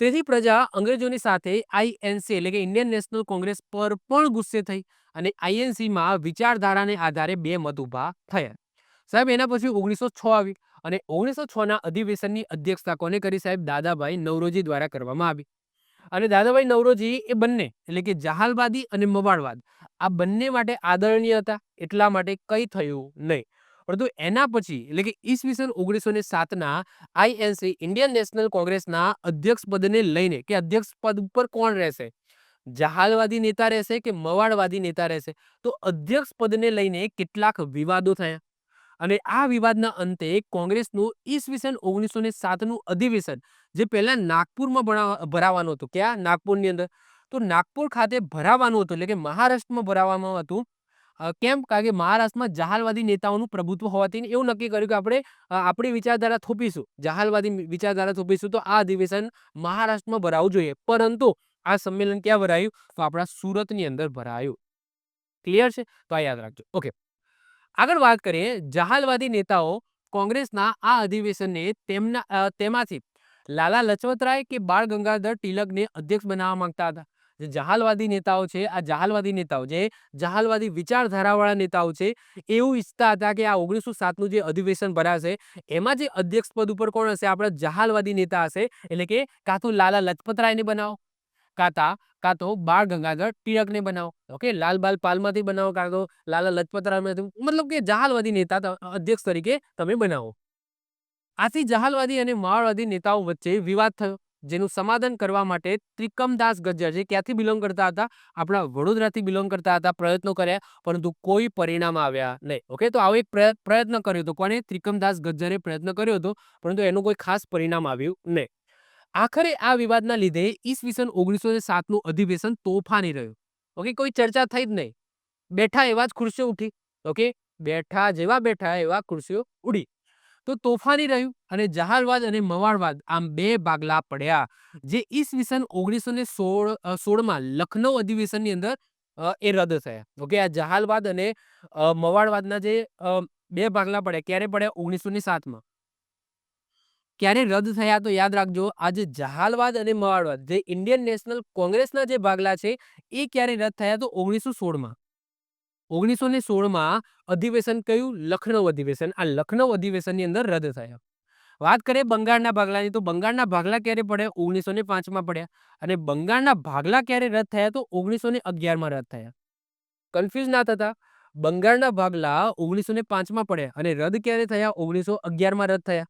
તેથી પ્રજા અંગ્રેજોની સાથે આઈએનસી એટલે કે ઇન્ડિયન નેશનલ કોંગ્રેસ પર પણ ગુસ્સે થઈ અને આઈએનસીમાં વિચારધારાને આધારે બે મત ઉભા થયા. સાહેબ એના પછી 1906 આવી અને 1906ના અધિવેશનની અધ્યક્ષતા કોને કરી? સાહેબ દાદાભાઈ નવરોજી દ્વારા કરવામાં આવી. અને દાદાભાઈ નવરોજી એ બંને એટલે કે જહાલવાદી અને મવાળવાદ આ બંને માટે આદરણીય હતા, એટલા માટે કઈ થયું નહીં. પરંતુ એના પછી એટલે કે ઈસવીસન 1907ના આઈએનસી ઇન્ડિયન નેશનલ કોંગ્રેસના અધ્યક્ષ પદને લઈને કે અધ્યક્ષ પદ ઉપર કોણ રહેશે? જહાલવાદી નેતા રહેશે કે મવાળવાદી નેતા રહેશે? તો અધ્યક્ષ પદને લઈને કેટલાક વિવાદો થયા અને આ વિવાદના અંતે કોંગ્રેસનું ઈસવીસન 1907નું અધિવેશન જે પહેલા નાગપુરમાં ભરાવાનું હતું. ક્યાં? નાગપુરની અંદર. તો નાગપુર ખાતે ભરાવાનું હતું એટલે કે મહારાષ્ટ્રમાં ભરાવાનું હતું. કેમ? કારણ કે મહારાષ્ટ્રમાં જહાલવાદી નેતાઓનું પ્રભુત્વ હોવાથી એવું નક્કી કર્યું કે આપણે આપણી વિચારધારા થોપીશું, જહાલવાદી વિચારધારા થોપીશું, તો આ અધિવેશન મહારાષ્ટ્રમાં ભરાવું જોઈએ. પરંતુ આ સંમેલન ક્યાં ભરાયું? તો આપણા સુરતની અંદર ભરાયું. ક્લિયર છે? તો આ યાદ રાખજો. ઓકે, આગળ વાત કરીએ. જહાલવાદી નેતાઓ કોંગ્રેસના આ અધિવેશનને તેમાંથી લાલા લજપતરાય કે બાળ ગંગાધર તિલકને અધ્યક્ષ બનાવવા માંગતા હતા. જે જહાલવાદી નેતાઓ છે, આ જહાલવાદી નેતાઓ જે જહાલવાદી વિચારધારાવાળા નેતાઓ છે એવું ઈચ્છતા હતા કે આ 1907નું જે અધિવેશન ભરાશે એમાં જે અધ્યક્ષ પદ ઉપર કોણ હશે? આપણા જહાલવાદી નેતા હશે. એટલે કે કાં તો લાલા લજપતરાયને બનાવો, કાં તો બાળ ગંગાધર ટિળકને બનાવો. ઓકે, લાલ બાલ પાલમાંથી બનાવો કાં તો લાલા લજપતરાયમાંથી, મતલબ કે જહાલવાદી નેતા અધ્યક્ષ તરીકે તમે બનાવો. આથી જહાલવાદી અને મારવાડી નેતાઓ વચ્ચે વિવાદ થયો, જેનું સમાધાન કરવા માટે ત્રિકમદાસ ગજ્જર, જે ક્યાંથી બિલોંગ કરતા હતા, આપણા વડોદરાથી બિલોંગ કરતા હતા, પ્રયત્નો કર્યા, પરંતુ કોઈ પરિણામ આવ્યા નહીં. ઓકે, તો આવો એક પ્રયત્ન કર્યો હતો. કોને? ત્રિકમદાસ ગજ્જરે પ્રયત્ન કર્યો હતો, પરંતુ એનું કોઈ ખાસ પરિણામ આવ્યું નહીં. આખરે આ વિવાદના લીધે ઈસવીસન 1907 નું અધિવેશન તોફાની રહ્યું. ઓકે, કોઈ ચર્ચા થઈ જ નહીં. બેઠા એવા જ ખુરશીઓ ઉઠી. ઓકે, બેઠા એવા ખુરશીઓ ઉડી. તો તોફાની રહ્યું અને જહાલવાદ અને મવાળવાદ આમ બે ભાગલા પડ્યા, જે ઈસવીસન 1916 માં લખનૌ અધિવેશનની અંદર એ રદ થયા. ઓકે, આ જહાલવાદ અને મવાળવાદના જે બે ભાગલા પડ્યા, ક્યારે પડ્યા? 1907 માં. ક્યારે રદ થયા? તો યાદ રાખજો, આ જે જહાલવાદ અને મવાળવાદ, જે ઇન્ડિયન નેશનલ કોંગ્રેસના જે ભાગલા છે, એ ક્યારે રદ થયા? તો 1916 માં. 1916 માં અધિવેશન કયું? લખનૌ અધિવેશન. આ લખનૌ અધિવેશનની અંદર રદ થયા. વાત કરીએ બંગાળના ભાગલાની, તો બંગાળના ભાગલા ક્યારે પડ્યા? 1905 માં પડ્યા. અને બંગાળના ભાગલા ક્યારે રદ થયા? તો 1911 માં રદ થયા. કન્ફ્યુઝ ના થતા. બંગાળના ભાગલા 1905 માં પડ્યા અને રદ ક્યારે થયા? 1911 માં રદ થયા.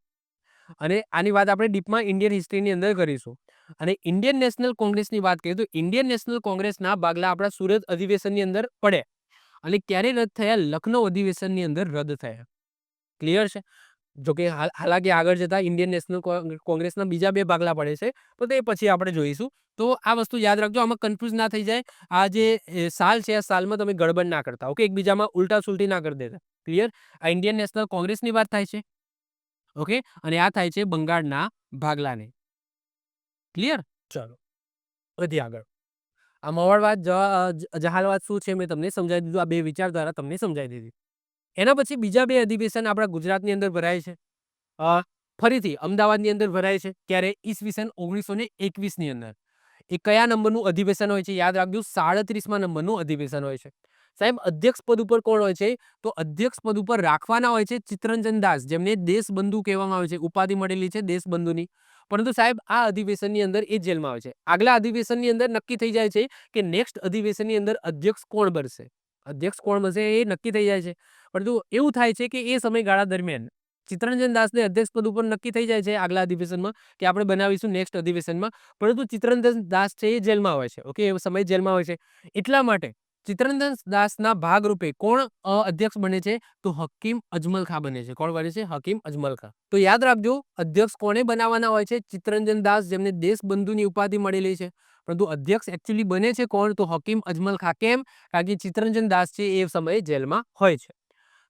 અને આની વાત આપણે ડીપમાં ઇન્ડિયન હિસ્ટ્રીની અંદર કરીશું. અને ઇન્ડિયન નેશનલ કોંગ્રેસની વાત કરીએ તો ઇન્ડિયન નેશનલ કોંગ્રેસના ભાગલા આપણા સુરત અધિવેશનની અંદર પડ્યા. અને ક્યારે રદ થયા? લખનૌ અધિવેશનની અંદર રદ થયા. ક્લિયર છે? જોકે હાલાકી આગળ જતા ઇન્ડિયન નેશનલ કોંગ્રેસના બીજા બે ભાગલા પડે છે, તો તે પછી આપણે જોઈશું. તો આ વસ્તુ યાદ રાખજો, આમાં કન્ફ્યુઝ ના થઈ જાય. આ જે સાલ છે, આ સાલમાં તમે ગડબડ ના કરતા. ઓકે, એકબીજામાં ઉલટા સુલટી ના કરી દેતા. ક્લિયર? આ ઇન્ડિયન નેશનલ કોંગ્રેસની વાત થાય છે. ઓકે, અને આ થાય છે બંગાળના ભાગલાને. ક્લિયર? ચલો વધી આગળ. આ મવાળવાદ જહાલવાદ શું છે મેં તમને સમજાવી દીધું. આ બે વિચાર દ્વારા તમને સમજાવી દીધી. એના પછી બીજા બે અધિવેશન આપણા ગુજરાતની અંદર ભરાય છે. ફરીથી અમદાવાદની અંદર ભરાય છે. ક્યારે? ઈસવીસન 1921 ની અંદર. એ કયા નંબરનું અધિવેશન હોય છે? યાદ રાખજો, 37માં નંબરનું અધિવેશન હોય છે. સાહેબ, અધ્યક્ષ પદ ઉપર કોણ હોય છે? તો અધ્યક્ષ પદ ઉપર રાખવાના હોય છે ચિત્તરંજન દાસ, જેમને દેશબંધુ કહેવામાં આવે છે. ઉપાધિ મળેલી છે દેશબંધુની. પરંતુ સાહેબ, આ અધિવેશનની અંદર એ જેલમાં આવે છે. આગલા અધિવેશનની અંદર નક્કી થઈ જાય છે કે નેક્સ્ટ અધિવેશનની અંદર અધ્યક્ષ કોણ બનશે. અધ્યક્ષ કોણ બનશે એ નક્કી થઈ જાય છે. પરંતુ એવું થાય છે કે એ સમયગાળા દરમિયાન ચિત્તરંજન દાસને અધ્યક્ષ પદ ઉપર નક્કી થઈ જાય છે આગલા અધિવેશનમાં કે આપણે બનાવીશું નેક્સ્ટ અધિવેશનમાં. પરંતુ ચિત્તરંજન દાસ છે એ જેલમાં હોય છે. ઓકે, એ સમય જેલમાં હોય છે. એટલા માટે ચિત્તરંજન દાસના ભાગરૂપે કોણ અધ્યક્ષ બને છે? તો હકીમ અજમલ ખાં બને છે. કોણ બને છે? હકીમ અજમલ ખાં. તો યાદ રાખજો, અધ્યક્ષ કોને બનાવવાના હોય છે? ચિત્તરંજન દાસ, જેમને દેશબંધુની ઉપાધિ મળેલી છે. પરંતુ અધ્યક્ષ એકચ્યુઅલી બને છે કોણ? તો હકીમ અજમલ ખાં. કેમ? કારણ કે ચિત્તરંજન દાસ છે એ સમયે જેલમાં હોય છે.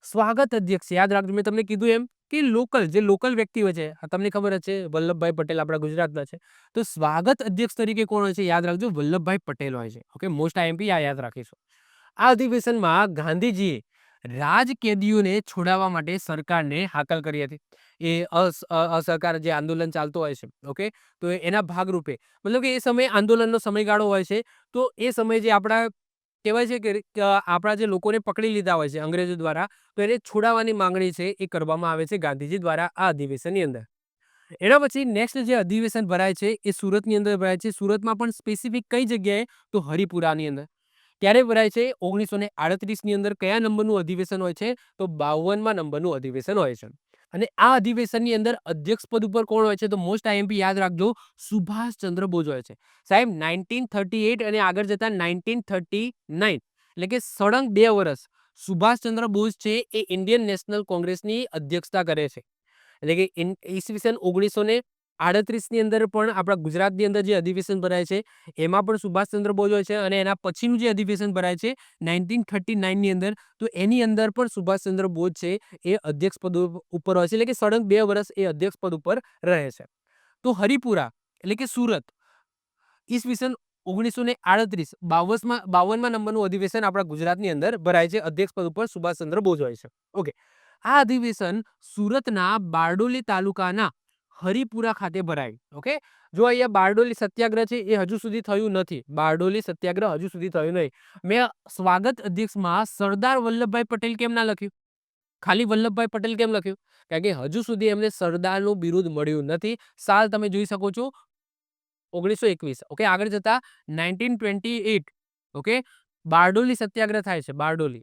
સ્વાગત અધ્યક્ષ, યાદ રાખજો, મેં તમને કીધું એમ કે લોકલ વ્યક્તિ હોય છે, તમને ખબર જ છે, વલ્લભભાઈ પટેલ આપણા ગુજરાતના છે. તો સ્વાગત અધ્યક્ષ તરીકે કોણ હોય છે? યાદ રાખજો, વલ્લભભાઈ પટેલ હોય છે. ઓકે, મોસ્ટ આઈએમપી આ યાદ રાખીશું. આ અધિવેશનમાં ગાંધીજીએ રાજકેદીઓને છોડાવવા માટે સરકારને હાકલ કરી હતી. એ અસહકાર જે આંદોલન ચાલતો હોય છે. ઓકે, તો એના ભાગરૂપે, મતલબ કે એ સમયે આંદોલનનો સમયગાળો હોય છે. તો એ સમયે જે આપણા કહેવાય છે કે આપણા જે લોકોને પકડી લીધા હોય છે અંગ્રેજો દ્વારા, તો એને છોડાવવાની માંગણી છે એ કરવામાં આવે છે ગાંધીજી દ્વારા આ અધિવેશનની અંદર. એના પછી નેક્સ્ટ જે અધિવેશન ભરાય છે એ સુરતની અંદર ભરાય છે. સુરતમાં પણ સ્પેસિફિક કઈ જગ્યાએ? તો હરિપુરાની અંદર. ક્યારે ભરાય છે? 1938 ની અંદર. કયા નંબરનું અધિવેશન હોય છે? તો 52માં નંબરનું અધિવેશન હોય છે. અને આ અધિવેશનની અંદર અધ્યક્ષ પદ ઉપર કોણ હોય છે? તો મોસ્ટ આઈએમપી યાદ રાખજો, સુભાષચંદ્ર બોઝ હોય છે. સાહેબ, 1938 અને આગળ જતા 1939, એટલે કે સળંગ 2 વર્ષ સુભાષચંદ્ર બોઝ છે એ ઇન્ડિયન નેશનલ કોંગ્રેસની અધ્યક્ષતા કરે છે. એટલે કે ઈસવીસન 1938 ની અંદર પણ આપણા ગુજરાતની અંદર જે અધિવેશન ભરાય છે એમાં પણ સુભાષચંદ્ર બોઝ હોય છે. અને એના પછીનું જે અધિવેશન ભરાય છે 1939 ની અંદર, તો એની અંદર પણ સુભાષચંદ્ર બોઝ છે એ અધ્યક્ષ પદ ઉપર હોય છે. એટલે કે સળંગ 2 વર્ષ એ અધ્યક્ષ પદ ઉપર રહે છે. તો હરિપુરા એટલે કે સુરત, ઈસવીસન 1938 52માં નંબરનું અધિવેશન આપણા ગુજરાતની અંદર ભરાય છે. અધ્યક્ષ પદ ઉપર સુભાષચંદ્ર બોઝ હોય છે. ઓકે, આ અધિવેશન સુરતના બારડોલી તાલુકાના હરિપુરા ખાતે ભરાય. ઓકે, જો અહીંયા બારડોલી સત્યાગ્રહ છે એ હજુ સુધી થયું નથી. બારડોલી સત્યાગ્રહ હજુ સુધી થયું નહીં. મેં સ્વાગત અધ્યક્ષમાં સરદાર વલ્લભભાઈ પટેલ કેમ ના લખ્યું? ખાલી વલ્લભભાઈ પટેલ કેમ લખ્યું? કારણ કે હજુ સુધી એમને સરદારનું બિરુદ મળ્યું નથી. સાલ તમે જોઈ શકો છો, 1921. ઓકે, આગળ જતા 1928. ઓકે, બારડોલી સત્યાગ્રહ થાય છે. બારડોલી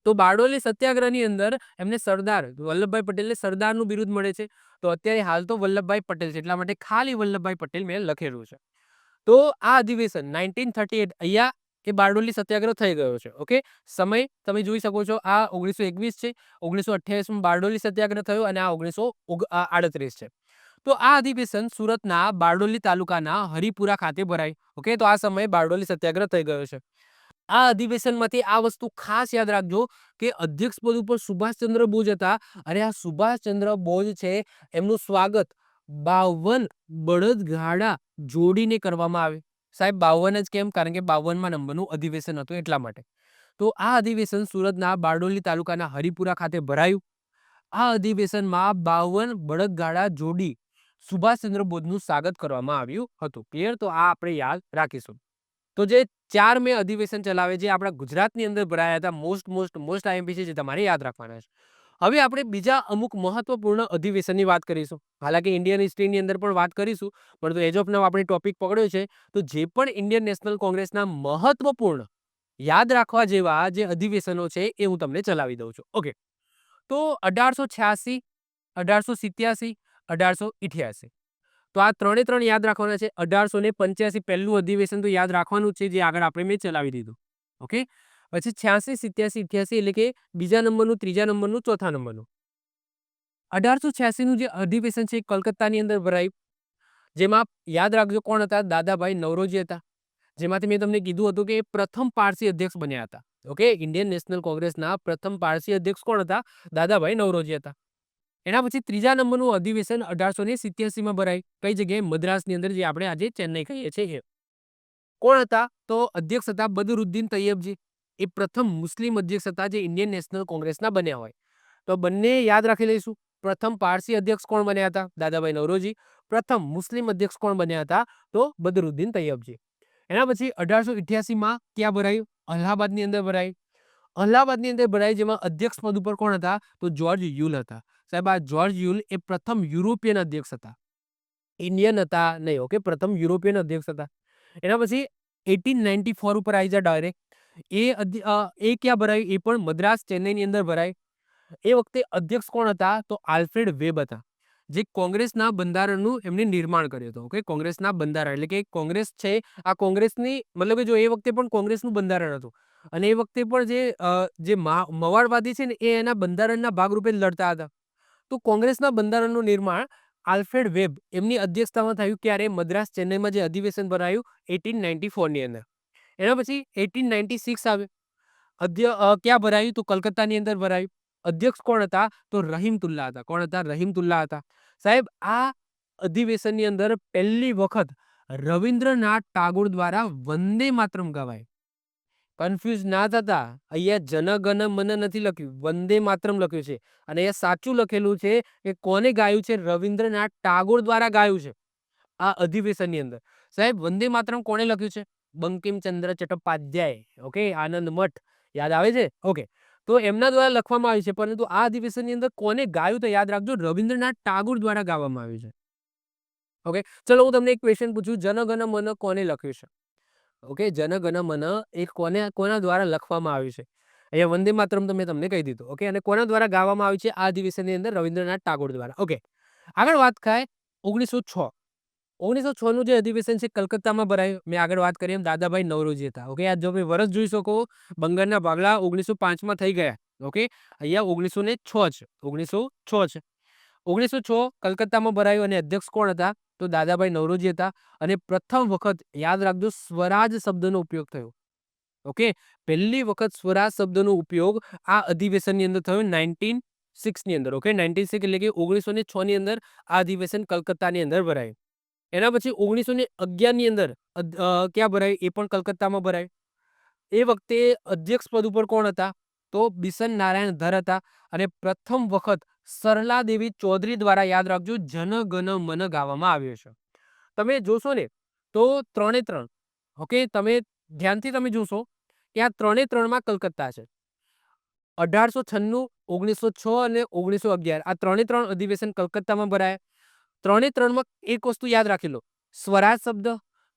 તો બારડોલી સત્યાગ્રહની અંદર એમને સરદાર વલ્લભભાઈ પટેલને સરદારનું બિરુદ મળે છે. તો અત્યારે હાલ તો વલ્લભભાઈ પટેલ છે એટલા માટે ખાલી વલ્લભભાઈ પટેલ મેં લખેલું છે. તો આ અધિવેશન 1938 અહીંયા એ બારડોલી સત્યાગ્રહ થઈ ગયો છે. ઓકે, સમય તમે જોઈ શકો છો, આ 1921 છે, 1928 બારડોલી સત્યાગ્રહ થયો અને આ 1938 છે. તો આ અધિવેશન સુરતના બારડોલી તાલુકાના હરિપુરા ખાતે ભરાય. ઓકે, તો આ સમયે બારડોલી સત્યાગ્રહ થઈ ગયો છે. આ અધિવેશનમાંથી આ વસ્તુ ખાસ યાદ રાખજો કે અધ્યક્ષ પદ ઉપર સુભાષચંદ્ર બોઝ હતા અને આ સુભાષચંદ્ર બોઝ છે એમનું સ્વાગત 52 બળદગાડા જોડીને કરવામાં આવે. સાહેબ 52 જ કેમ? કારણ કે 52મા નંબરનું અધિવેશન હતું એટલા માટે. તો આ અધિવેશન સુરતના બારડોલી તાલુકાના હરિપુરા ખાતે ભરાયું. આ અધિવેશનમાં 52 બળદગાડા જોડી સુભાષચંદ્ર બોઝનું સ્વાગત કરવામાં આવ્યું હતું. ક્લિયર? તો આ આપણે યાદ રાખીશું. તો જે 4 મે અધિવેશન ચલાવે જે આપણા ગુજરાતની અંદર ભરાયા હતા, મોસ્ટ આઈએમપી છે જે તમારે યાદ રાખવાના છે. હવે આપણે બીજા અમુક મહત્વપૂર્ણ અધિવેશનની વાત કરીશું. હાલાકી ઇન્ડિયન હિસ્ટ્રીની અંદર પણ વાત કરીશું, પરંતુ એજ ઓફ નાઉ આપણે ટોપિક પકડ્યો છે. તો જે પણ ઇન્ડિયન નેશનલ કોંગ્રેસના મહત્વપૂર્ણ યાદ રાખવા જેવા જે અધિવેશનો છે એ હું તમને ચલાવી દઉં છું. ઓકે, તો 1886, 1887, 1888. તો આ ત્રણે ત્રણ યાદ રાખવાના છે. 1885 પહેલું અધિવેશન તો યાદ રાખવાનું છે જે આગળ આપણે મેં ચલાવી દીધું. ઓકે, પછી 86, 87, 88 એટલે કે બીજા નંબરનું, ત્રીજા નંબરનું, ચોથા નંબરનું. 1886 નું જે અધિવેશન છે કલકત્તાની અંદર ભરાયું, જેમાં યાદ રાખજો કોણ હતા? દાદાભાઈ નવરોજી હતા, જેમાંથી મેં તમને કીધું હતું કે પ્રથમ પારસી અધ્યક્ષ બન્યા હતા. ઓકે, ઇન્ડિયન નેશનલ કોંગ્રેસના પ્રથમ પારસી અધ્યક્ષ કોણ હતા? દાદાભાઈ નવરોજી હતા. એના પછી ત્રીજા નંબરનું અધિવેશન 1887માં ભરાય. કઈ જગ્યાએ? મદ્રાસની અંદર, જે આપણે આજે ચેન્નઈ કહીએ છીએ. કોણ હતા? તો અધ્યક્ષ હતા બદરુદ્દીન તૈયબજી. એ પ્રથમ મુસ્લિમ અધ્યક્ષ હતા જે ઇન્ડિયન નેશનલ કોંગ્રેસના બન્યા હોય. તો બંને યાદ રાખી લઈશું. પ્રથમ પારસી અધ્યક્ષ કોણ બન્યા હતા? દાદાભાઈ નવરોજી. પ્રથમ મુસ્લિમ અધ્યક્ષ કોણ બન્યા હતા? તો બદરુદ્દીન તૈયબજી. એના પછી 1888માં ક્યાં ભરાયું? અલ્હાબાદની અંદર ભરાયું. અલ્હાબાદની અંદર ભરાય, જેમાં અધ્યક્ષ પદ ઉપર કોણ હતા? તો જોર્જ યુલ હતા. સાહેબ, આ જોર્જ યુલ એ પ્રથમ યુરોપિયન અધ્યક્ષ હતા, ઇન્ડિયન હતા નહીં. ઓકે, પ્રથમ યુરોપિયન અધ્યક્ષ હતા. એના પછી 1894 ઉપર આવી જાય ડાયરેક્ટ. એ ક્યાં ભરાયું? એ પણ મદ્રાસ, ચેન્નઈની અંદર ભરાય. એ વખતે અધ્યક્ષ કોણ હતા? તો આલ્ફ્રેડ વેબ હતા, જે કોંગ્રેસના બંધારણનું એમને નિર્માણ કર્યું હતું. ઓકે, કોંગ્રેસના બંધારણ એટલે કે કોંગ્રેસ છે, આ કોંગ્રેસની મતલબ કે જો એ વખતે પણ કોંગ્રેસનું બંધારણ હતું અને એ વખતે પણ જે મવાડવાદી છે ને એ એના બંધારણના ભાગરૂપે લડતા હતા. તો કોંગ્રેસના બંધારણનું નિર્માણ આલ્ફ્રેડ વેબ એમની અધ્યક્ષતામાં થયું. ક્યારે? મદ્રાસ, ચેન્નઈમાં જે અધિવેશન ભરાયું 1894ની અંદર. એના પછી 1896 આવ્યું. ક્યાં ભરાયું? તો કલકત્તાની અંદર ભરાયું. અધ્યક્ષ કોણ હતા? તો રહીમતુલ્લા હતા. કોણ હતા? રહીમતુલ્લા હતા. સાહેબ, આ અધિવેશનની અંદર પહેલી વખત રવિન્દ્રનાથ ટાગોર દ્વારા વંદે માતરમ ગવાય. કન્ફ્યુઝ ના થતા, અહીંયા જનગણ મન નથી લખ્યું, વંદે માતરમ લખ્યું છે. અને અહીંયા સાચું લખેલું છે કે કોને ગાયું છે? રવિન્દ્રનાથ ટાગોર દ્વારા ગાયું છે આ અધિવેશનની અંદર. સાહેબ, વંદે માતરમ કોણે લખ્યું છે? બંકિમચંદ્ર ચટ્ટોપાધ્યાય. ઓકે, આનંદ મઠ યાદ આવે છે? ઓકે, તો એમના દ્વારા લખવામાં આવ્યું છે, પરંતુ આ અધિવેશનની અંદર કોને ગાયું? તો યાદ રાખજો, રવિન્દ્રનાથ ટાગોર દ્વારા ગાવામાં આવ્યું છે. ઓકે, ચલો હું તમને એક ક્વેશ્ચન પૂછું. જનગણ મન કોને લખ્યું છે? ઓકે, જનગણ મન એ કોના દ્વારા લખવામાં આવ્યું છે? અહીંયા વંદે માતરમ તો મેં તમને કહી દીધું. ઓકે, અને કોના દ્વારા ગાવામાં આવ્યું છે આ અધિવેશનની અંદર? રવિન્દ્રનાથ ટાગોર દ્વારા. ઓકે, આગળ વાત થાય 1906. 1906 નું જે અધિવેશન છે કલકત્તામાં ભરાયું. મેં આગળ વાત કરી એમ દાદાભાઈ નવરોજી હતા. ઓકે, આ જો વર્ષ જોઈ શકો, બંગાળના ભાગલા 1905માં થઈ ગયા. ઓકે, અહીંયા 1906 છે. 1906 છે. 1906 કલકત્તામાં ભરાયું અને અધ્યક્ષ કોણ હતા? તો દાદાભાઈ નવરોજી હતા. અને પ્રથમ વખત યાદ રાખજો સ્વરાજ શબ્દનો ઉપયોગ થયો. ઓકે, પહેલી વખત સ્વરાજ શબ્દનો ઉપયોગ આ અધિવેશનની અંદર થયો 1906 ની અંદર. ઓકે, 1906 એટલે કે 1906 ની અંદર આ અધિવેશન કલકત્તાની અંદર ભરાયું. એના પછી 1911 ની અંદર ક્યાં ભરાયું? એ પણ કલકત્તામાં ભરાયું. એ વખતે અધ્યક્ષ પદ ઉપર કોણ હતા? તો બિશન નારાયણ ધર હતા. અને પ્રથમ વખત સરલા દેવી ચૌધરી દ્વારા યાદ રાખજો જનગણ મન ગાવામાં આવ્યો છે. તમે જોશો ને તો 3 ઓકે, તમે ધ્યાનથી તમે જોશો કે આ 3માં કલકત્તા છે. 1896, 1906 અને 1911 આ 3 અધિવેશન કલકત્તામાં ભરાયા. 3માં એક વસ્તુ યાદ રાખી લો, સ્વરાજ શબ્દ,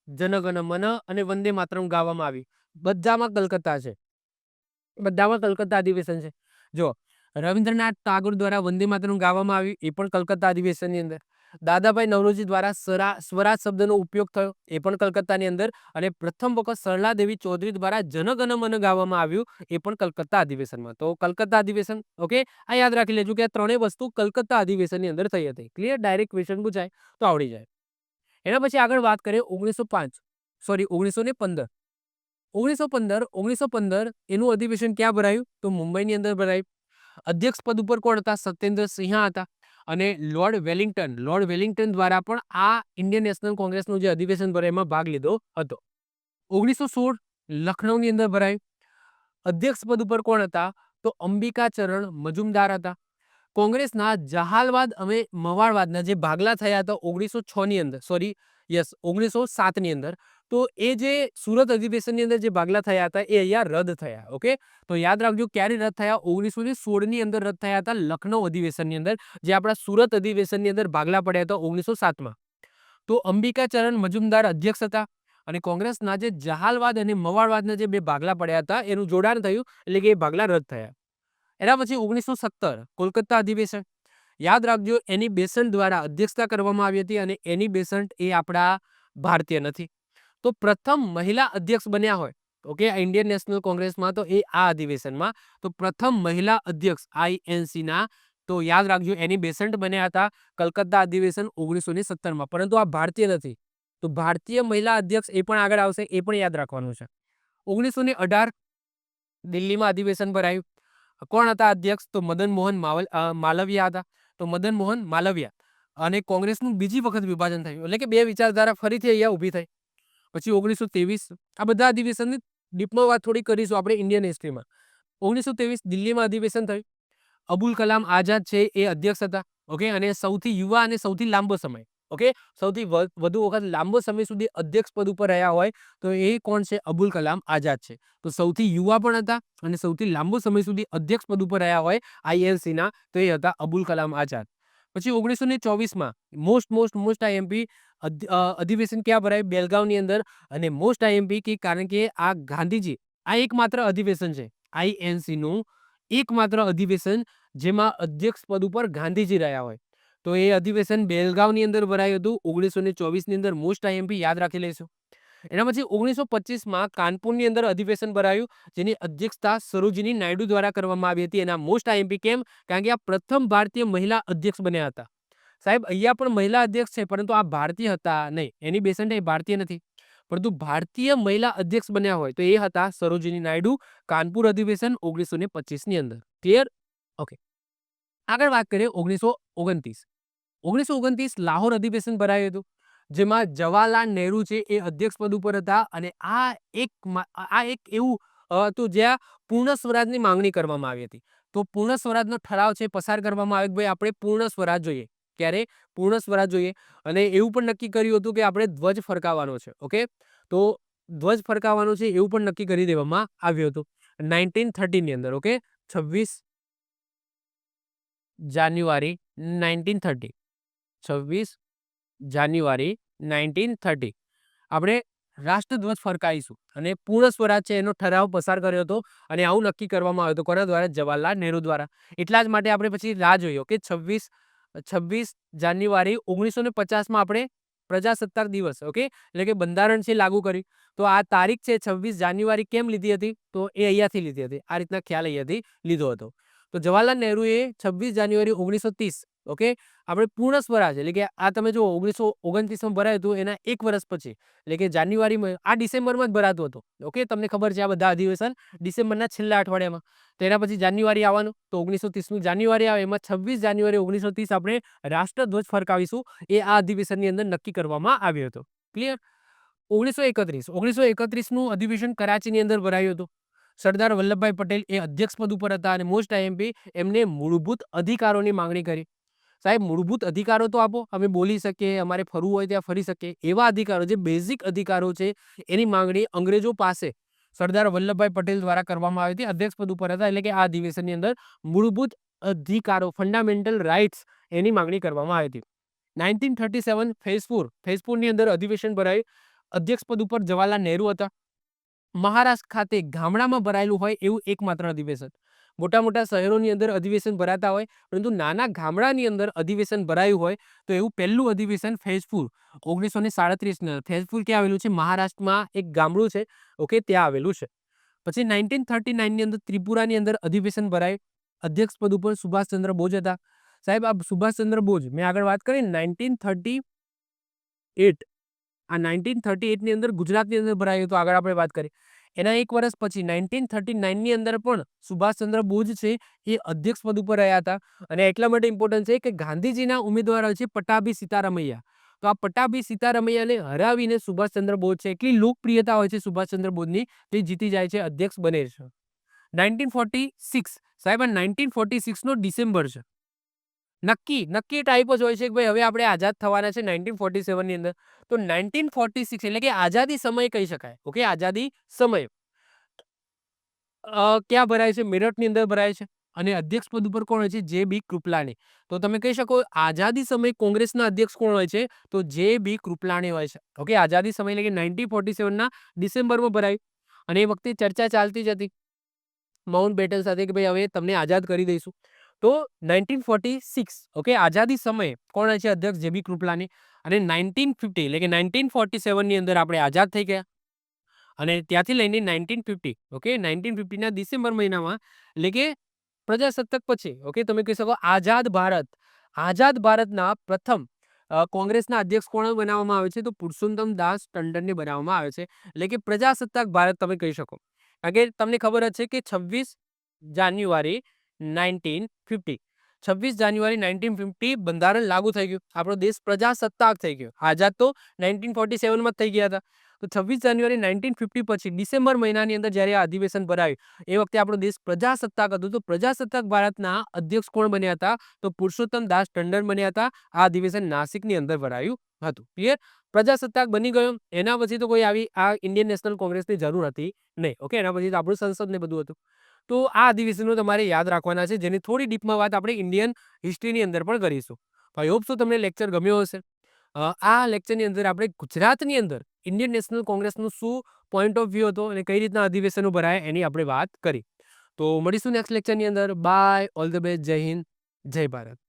જનગણ મન અને વંદે માતરમ ગાવામાં આવી. બધામાં કલકત્તા છે. બધામાં કલકત્તા અધિવેશન છે. જો રવિન્દ્રનાથ ટાગોર દ્વારા વંદે માતરમ ગાવામાં આવ્યું, એ પણ કલકત્તા અધિવેશનની અંદર. દાદાભાઈ નવરોજી દ્વારા સ્વરાજ શબ્દનો ઉપયોગ થયો, એ પણ કલકત્તાની અંદર. અને પ્રથમ વખત સરલા દેવી ચૌધરી દ્વારા જન ગણ મન ગાવામાં આવ્યું, એ પણ કલકત્તા અધિવેશનમાં. તો કલકત્તા અધિવેશન, ઓકે, આ યાદ રાખી લેજો કે આ ત્રણેય વસ્તુ કલકત્તા અધિવેશનની અંદર થઈ હતી. ક્લિયર? ડાયરેક્ટ ક્વેશ્ચન પૂછાય તો આવડી જાય. એના પછી આગળ વાત કરીએ 1915. 1915 એનું અધિવેશન ક્યાં ભરાયું? તો મુંબઈની અંદર ભરાયું. અધ્યક્ષ પદ ઉપર કોણ હતા? સત્યેન્દ્ર સિંહા હતા. અને લોર્ડ વેલિંગ્ટન દ્વારા પણ આ ઇન્ડિયન નેશનલ કોંગ્રેસનું જે અધિવેશન ભરાય એમાં ભાગ લીધો હતો. 1916 લખનૌની અંદર ભરાયું. અધ્યક્ષ પદ ઉપર કોણ હતા? તો અંબિકાચરણ મજુમદાર હતા. કોંગ્રેસના જહાલવાદ અને મવાળવાદના જે ભાગલા થયા હતા 1906 ની અંદર, 1907 ની અંદર, તો એ જે સુરત અધિવેશનની અંદર જે ભાગલા થયા હતા એ અહીંયા રદ થયા. ઓકે, તો યાદ રાખજો ક્યારે રદ થયા? 1916 ની અંદર રદ થયા હતા લખનૌ અધિવેશનની અંદર. જે આપણા સુરત અધિવેશનની અંદર ભાગલા પડ્યા હતા 1907માં. તો અંબિકાચરણ મજુમદાર અધ્યક્ષ હતા. અને કોંગ્રેસના જે જહાલવાદ અને મવાળવાદના જે બે ભાગલા પડ્યા હતા એનું જોડાણ થયું, એટલે કે એ ભાગલા રદ થયા. એના પછી 1917 કોલકાતા અધિવેશન. યાદ રાખજો એની બેસન્ટ દ્વારા અધ્યક્ષતા કરવામાં આવી હતી. અને એની બેસન્ટ એ આપણા ભારતીય નથી. તો પ્રથમ મહિલા અધ્યક્ષ બન્યા હોય, ઓકે, ઇન્ડિયન નેશનલ કોંગ્રેસમાં, તો એ આ અધિવેશનમાં. તો પ્રથમ મહિલા અધ્યક્ષ INC ના, તો યાદ રાખજો એની બેસન્ટ બન્યા હતા કલકત્તા અધિવેશન 1917માં. પરંતુ આ ભારતીય નથી. તો ભારતીય મહિલા અધ્યક્ષ એ પણ આગળ આવશે, એ પણ યાદ રાખવાનું છે. 1918 દિલ્હીમાં અધિવેશન ભરાયું. કોણ હતા અધ્યક્ષ? તો મદન મોહન માલવિયા હતા. તો મદન મોહન માલવિયા. અને કોંગ્રેસનું બીજી વખત વિભાજન થયું, એટલે કે બે વિચારધારા ફરીથી અહીંયા ઊભી થઈ. પછી 1923 આ બધા અધિવેશનની ડીપમાં વાત થોડી કરીશું આપણે ઇન્ડિયન હિસ્ટ્રીમાં. 1923 દિલ્હીમાં અધિવેશન થયું. અબુલ કલામ આઝાદ છે એ અધ્યક્ષ હતા. ઓકે, અને સૌથી યુવા અને સૌથી લાંબો સમય, ઓકે, સૌથી વધુ વખત લાંબો સમય સુધી અધ્યક્ષ પદ ઉપર રહ્યા હોય તો એ કોણ છે? અબુલ કલામ આઝાદ છે. તો સૌથી યુવા પણ હતા અને સૌથી લાંબો સમય સુધી અધ્યક્ષ પદ ઉપર રહ્યા હોય INC ના, તો એ હતા અબુલ કલામ આઝાદ. પછી 1924માં મોસ્ટ IMP અધિવેશન ક્યાં ભરાય? બેલગાંવની અંદર. અને મોસ્ટ IMP કે કારણ કે આ ગાંધીજી, આ એકમાત્ર અધિવેશન છે INC નું, એકમાત્ર અધિવેશન જેમાં અધ્યક્ષ પદ ઉપર ગાંધીજી રહ્યા હોય. તો એ અધિવેશન બેલગાંવની અંદર ભરાયું હતું 1924 ની અંદર. મોસ્ટ IMP યાદ રાખી લઈશું. એના પછી 1925માં કાનપુરની અંદર અધિવેશન ભરાયું, જેની અધ્યક્ષતા સરોજિની નાયડુ દ્વારા કરવામાં આવી હતી. એના મોસ્ટ IMP કેમ? કારણ કે આ પ્રથમ ભારતીય મહિલા અધ્યક્ષ બન્યા હતા. સાહેબ અહીંયા પણ મહિલા અધ્યક્ષ છે, પરંતુ આ ભારતીય હતા નહીં. એની બેસન્ટ એ ભારતીય નથી, પરંતુ ભારતીય મહિલા અધ્યક્ષ બન્યા હોય તો એ હતા સરોજિની નાયડુ. કાનપુર અધિવેશન 1925 ની અંદર. ક્લિયર? ઓકે, આગળ વાત કરીએ 1929. 1929 લાહોર અધિવેશન ભરાયું હતું, જેમાં જવાહરલાલ નહેરુ છે એ અધ્યક્ષ પદ ઉપર હતા. અને આ એક એવું હતું જ્યાં પૂર્ણ સ્વરાજની માંગણી કરવામાં આવી હતી. તો પૂર્ણ સ્વરાજનો ઠરાવ છે પસાર કરવામાં આવ્યો કે ભાઈ આપણે પૂર્ણ સ્વરાજ જોઈએ. ક્યારે? પૂર્ણ સ્વરાજ જોઈએ. અને એવું પણ નક્કી કર્યું હતું કે આપણે ધ્વજ ફરકાવવાનો છે. ઓકે, તો ધ્વજ ફરકાવવાનો છે એવું પણ નક્કી કરી દેવામાં આવ્યું હતું 1930 ની અંદર. ઓકે, 26 જાન્યુઆરી 1930. 26 જાન્યુઆરી 1930 આપણે રાષ્ટ્રધ્વજ ફરકાવીશું અને પૂર્ણ સ્વરાજ છે એનો ઠરાવ પસાર કર્યો હતો. અને આવું નક્કી કરવામાં આવ્યું હતું કોના દ્વારા? જવાહરલાલ નહેરુ દ્વારા. એટલા જ માટે આપણે પછી રાહ જોઈએ. ઓકે, 26 જાન્યુઆરી 1950માં આપણે પ્રજાસત્તાક દિવસ, ઓકે, એટલે કે બંધારણ છે લાગુ કર્યું. તો આ તારીખ છે 26 જાન્યુઆરી કેમ લીધી હતી? તો એ અહીંયાથી લીધી હતી. આ રીતના ખ્યાલ અહીંયાથી લીધો હતો. તો જવાહરલાલ નહેરુએ 26 જાન્યુઆરી 1930, ઓકે, આપણે પૂર્ણ સ્વરાજ, એટલે કે આ તમે જો 1929માં ભરાયું હતું એના એક વર્ષ પછી, એટલે કે જાન્યુઆરીમાં, આ ડિસેમ્બરમાં જ ભરાતું હતું. ઓકે, તમને ખબર છે આ બધા અધિવેશન ડિસેમ્બરના છેલ્લા અઠવાડિયામાં. તો એના પછી જાન્યુઆરી આવવાનું, તો 1930નું જાન્યુઆરી આવે, એમાં 26 જાન્યુઆરી 1930 આપણે રાષ્ટ્રધ્વજ ફરકાવીશું, એ આ અધિવેશનની અંદર નક્કી કરવામાં આવ્યો હતો. ક્લિયર? 1931નું અધિવેશન કરાચીની અંદર ભરાયું હતું. સરદાર વલ્લભભાઈ પટેલ એ અધ્યક્ષ પદ ઉપર હતા. અને મોસ્ટ IMP એમને મૂળભૂત અધિકારોની માંગણી કરી. સાહેબ મૂળભૂત અધિકારો તો આપો, અમે બોલી શકીએ, અમારે ફરવું હોય ત્યાં ફરી શકીએ, એવા અધિકારો જે બેઝિક અધિકારો છે એની માંગણી અંગ્રેજો પાસે સરદાર વલ્લભભાઈ પટેલ દ્વારા કરવામાં આવી હતી. અધ્યક્ષ પદ ઉપર હતા, એટલે કે આ અધિવેશનની અંદર મૂળભૂત અધિકારો, ફંડામેન્ટલ રાઇટ્સ, એની માંગણી કરવામાં આવી હતી. 1937 ફૈઝપુરની અંદર અધિવેશન ભરાયું. અધ્યક્ષ પદ ઉપર જવાહરલાલ નહેરુ હતા. મહારાષ્ટ્ર ખાતે ગામડામાં ભરાયેલું હોય એવું એકમાત્ર અધિવેશન. મોટા મોટા શહેરોની અંદર અધિવેશન ભરાતા હોય, પરંતુ નાના ગામડાની અંદર અધિવેશન ભરાયું હોય તો એવું પહેલું અધિવેશન ફૈઝપુર 1937 ફૈઝપુર ક્યાં આવેલું છે? મહારાષ્ટ્રમાં એક ગામડું છે. ઓકે, ત્યાં આવેલું છે. પછી 1939 ની અંદર ત્રિપુરાની અંદર અધિવેશન ભરાય. અધ્યક્ષ પદ ઉપર સુભાષચંદ્ર બોઝ હતા. સાહેબ, આ સુભાષચંદ્ર બોઝ મેં આગળ વાત કરી 1938, આ 1938 ની અંદર ગુજરાતની અંદર ભરાયું તો આગળ આપણે વાત કરી. એના એક વર્ષ પછી 1939 ની અંદર પણ સુભાષચંદ્ર બોઝ છે એ અધ્યક્ષ પદ ઉપર રહ્યા હતા. અને એટલા માટે ઇમ્પોર્ટન્ટ છે કે ગાંધીજીના ઉમેદવાર છે પટ્ટાભી સીતારામૈયા. તો આ પટ્ટાભી સીતારામૈયાને હરાવીને સુભાષચંદ્ર બોઝ છે એટલી લોકપ્રિયતા હોય છે સુભાષચંદ્ર બોઝની, તે જીતી જાય છે, અધ્યક્ષ બને છે. 1946 સાહેબ, આ 1946 નો ડિસેમ્બર છે. નક્કી ટાઈપ જ હોય છે કે ભાઈ હવે આપણે આઝાદ થવાના છે 1947 ની અંદર. તો 1946 એટલે કે આઝાદી સમય કહી શકાય. ઓકે, આઝાદી સમય ક્યાં ભરાય છે? મેરઠની અંદર ભરાય છે. અને અધ્યક્ષ પદ ઉપર કોણ હોય છે? જે બી કૃપલાણી. તો તમે કહી શકો આઝાદી સમયે કોંગ્રેસના અધ્યક્ષ કોણ હોય છે? તો જે બી કૃપલાણી હોય છે. ઓકે, આઝાદી સમય એટલે કે 1947 ના ડિસેમ્બરમાં ભરાયું. અને એ વખતે ચર્ચા ચાલતી જ હતી માઉન્ટ બેટલ સાથે કે ભાઈ હવે તમને આઝાદ કરી દઈશું. તો 1946 ઓકે, આઝાદી સમયે કોણ હોય છે અધ્યક્ષ? જે બી કૃપલાણી. અને 1950 એટલે કે 1947 ની અંદર આપણે આઝાદ થઈ ગયા. અને ત્યાંથી લઈને 1950 ઓકે, 1950 ના ડિસેમ્બર મહિનામાં એટલે કે પ્રજાસત્તાક પછી ઓકે, તમે કહી શકો આઝાદ ભારતના પ્રથમ કોંગ્રેસના અધ્યક્ષ કોણ બનાવવામાં આવે છે? તો પુરુષોત્તમ દાસ ટંડનને બનાવવામાં આવે છે. એટલે કે પ્રજાસત્તાક ભારત તમે કહી શકો. કારણ કે તમને ખબર જ છે કે 26 જાન્યુઆરી 1950 26 જાન્યુઆરી 1950 બંધારણ લાગુ થઈ ગયું. આપણો દેશ પ્રજાસત્તાક થઈ ગયો. આઝાદ તો 1947 માં જ થઈ ગયા હતા. તો 26 જાન્યુઆરી 1950 પછી ડિસેમ્બર મહિનાની અંદર જ્યારે આ અધિવેશન ભરાયું એ વખતે આપણો દેશ પ્રજાસત્તાક હતો. તો પ્રજાસત્તાક ભારતના અધ્યક્ષ કોણ બન્યા હતા? તો પુરુષોત્તમ દાસ ટંડન બન્યા હતા. આ અધિવેશન નાસિકની અંદર ભરાયું હતું. ક્લિયર? પ્રજાસત્તાક બની ગયો. એના પછી તો કોઈ આવી આ ઇન્ડિયન નેશનલ કોંગ્રેસની જરૂર હતી નહીં. ઓકે, એના પછી તો આપણું સંસદ ને બધું હતું. તો આ અધિવેશનો તમારે યાદ રાખવાના છે, જેની થોડી ડીપમાં વાત આપણે ઇન્ડિયન હિસ્ટ્રીની અંદર પણ કરીશું. આઈ હોપ સો તમને લેક્ચર ગમ્યો હશે. આ લેક્ચરની અંદર આપણે ગુજરાતની અંદર ઇન્ડિયન નેશનલ કોંગ્રેસનું શું પોઈન્ટ ઓફ વ્યૂ હતો અને કઈ રીતના અધિવેશનો ભરાય એની આપણે વાત કરી. તો મળીશું નેક્સ્ટ લેક્ચરની અંદર. બાય, ઓલ ધ બેસ્ટ, જય હિન્દ, જય ભારત.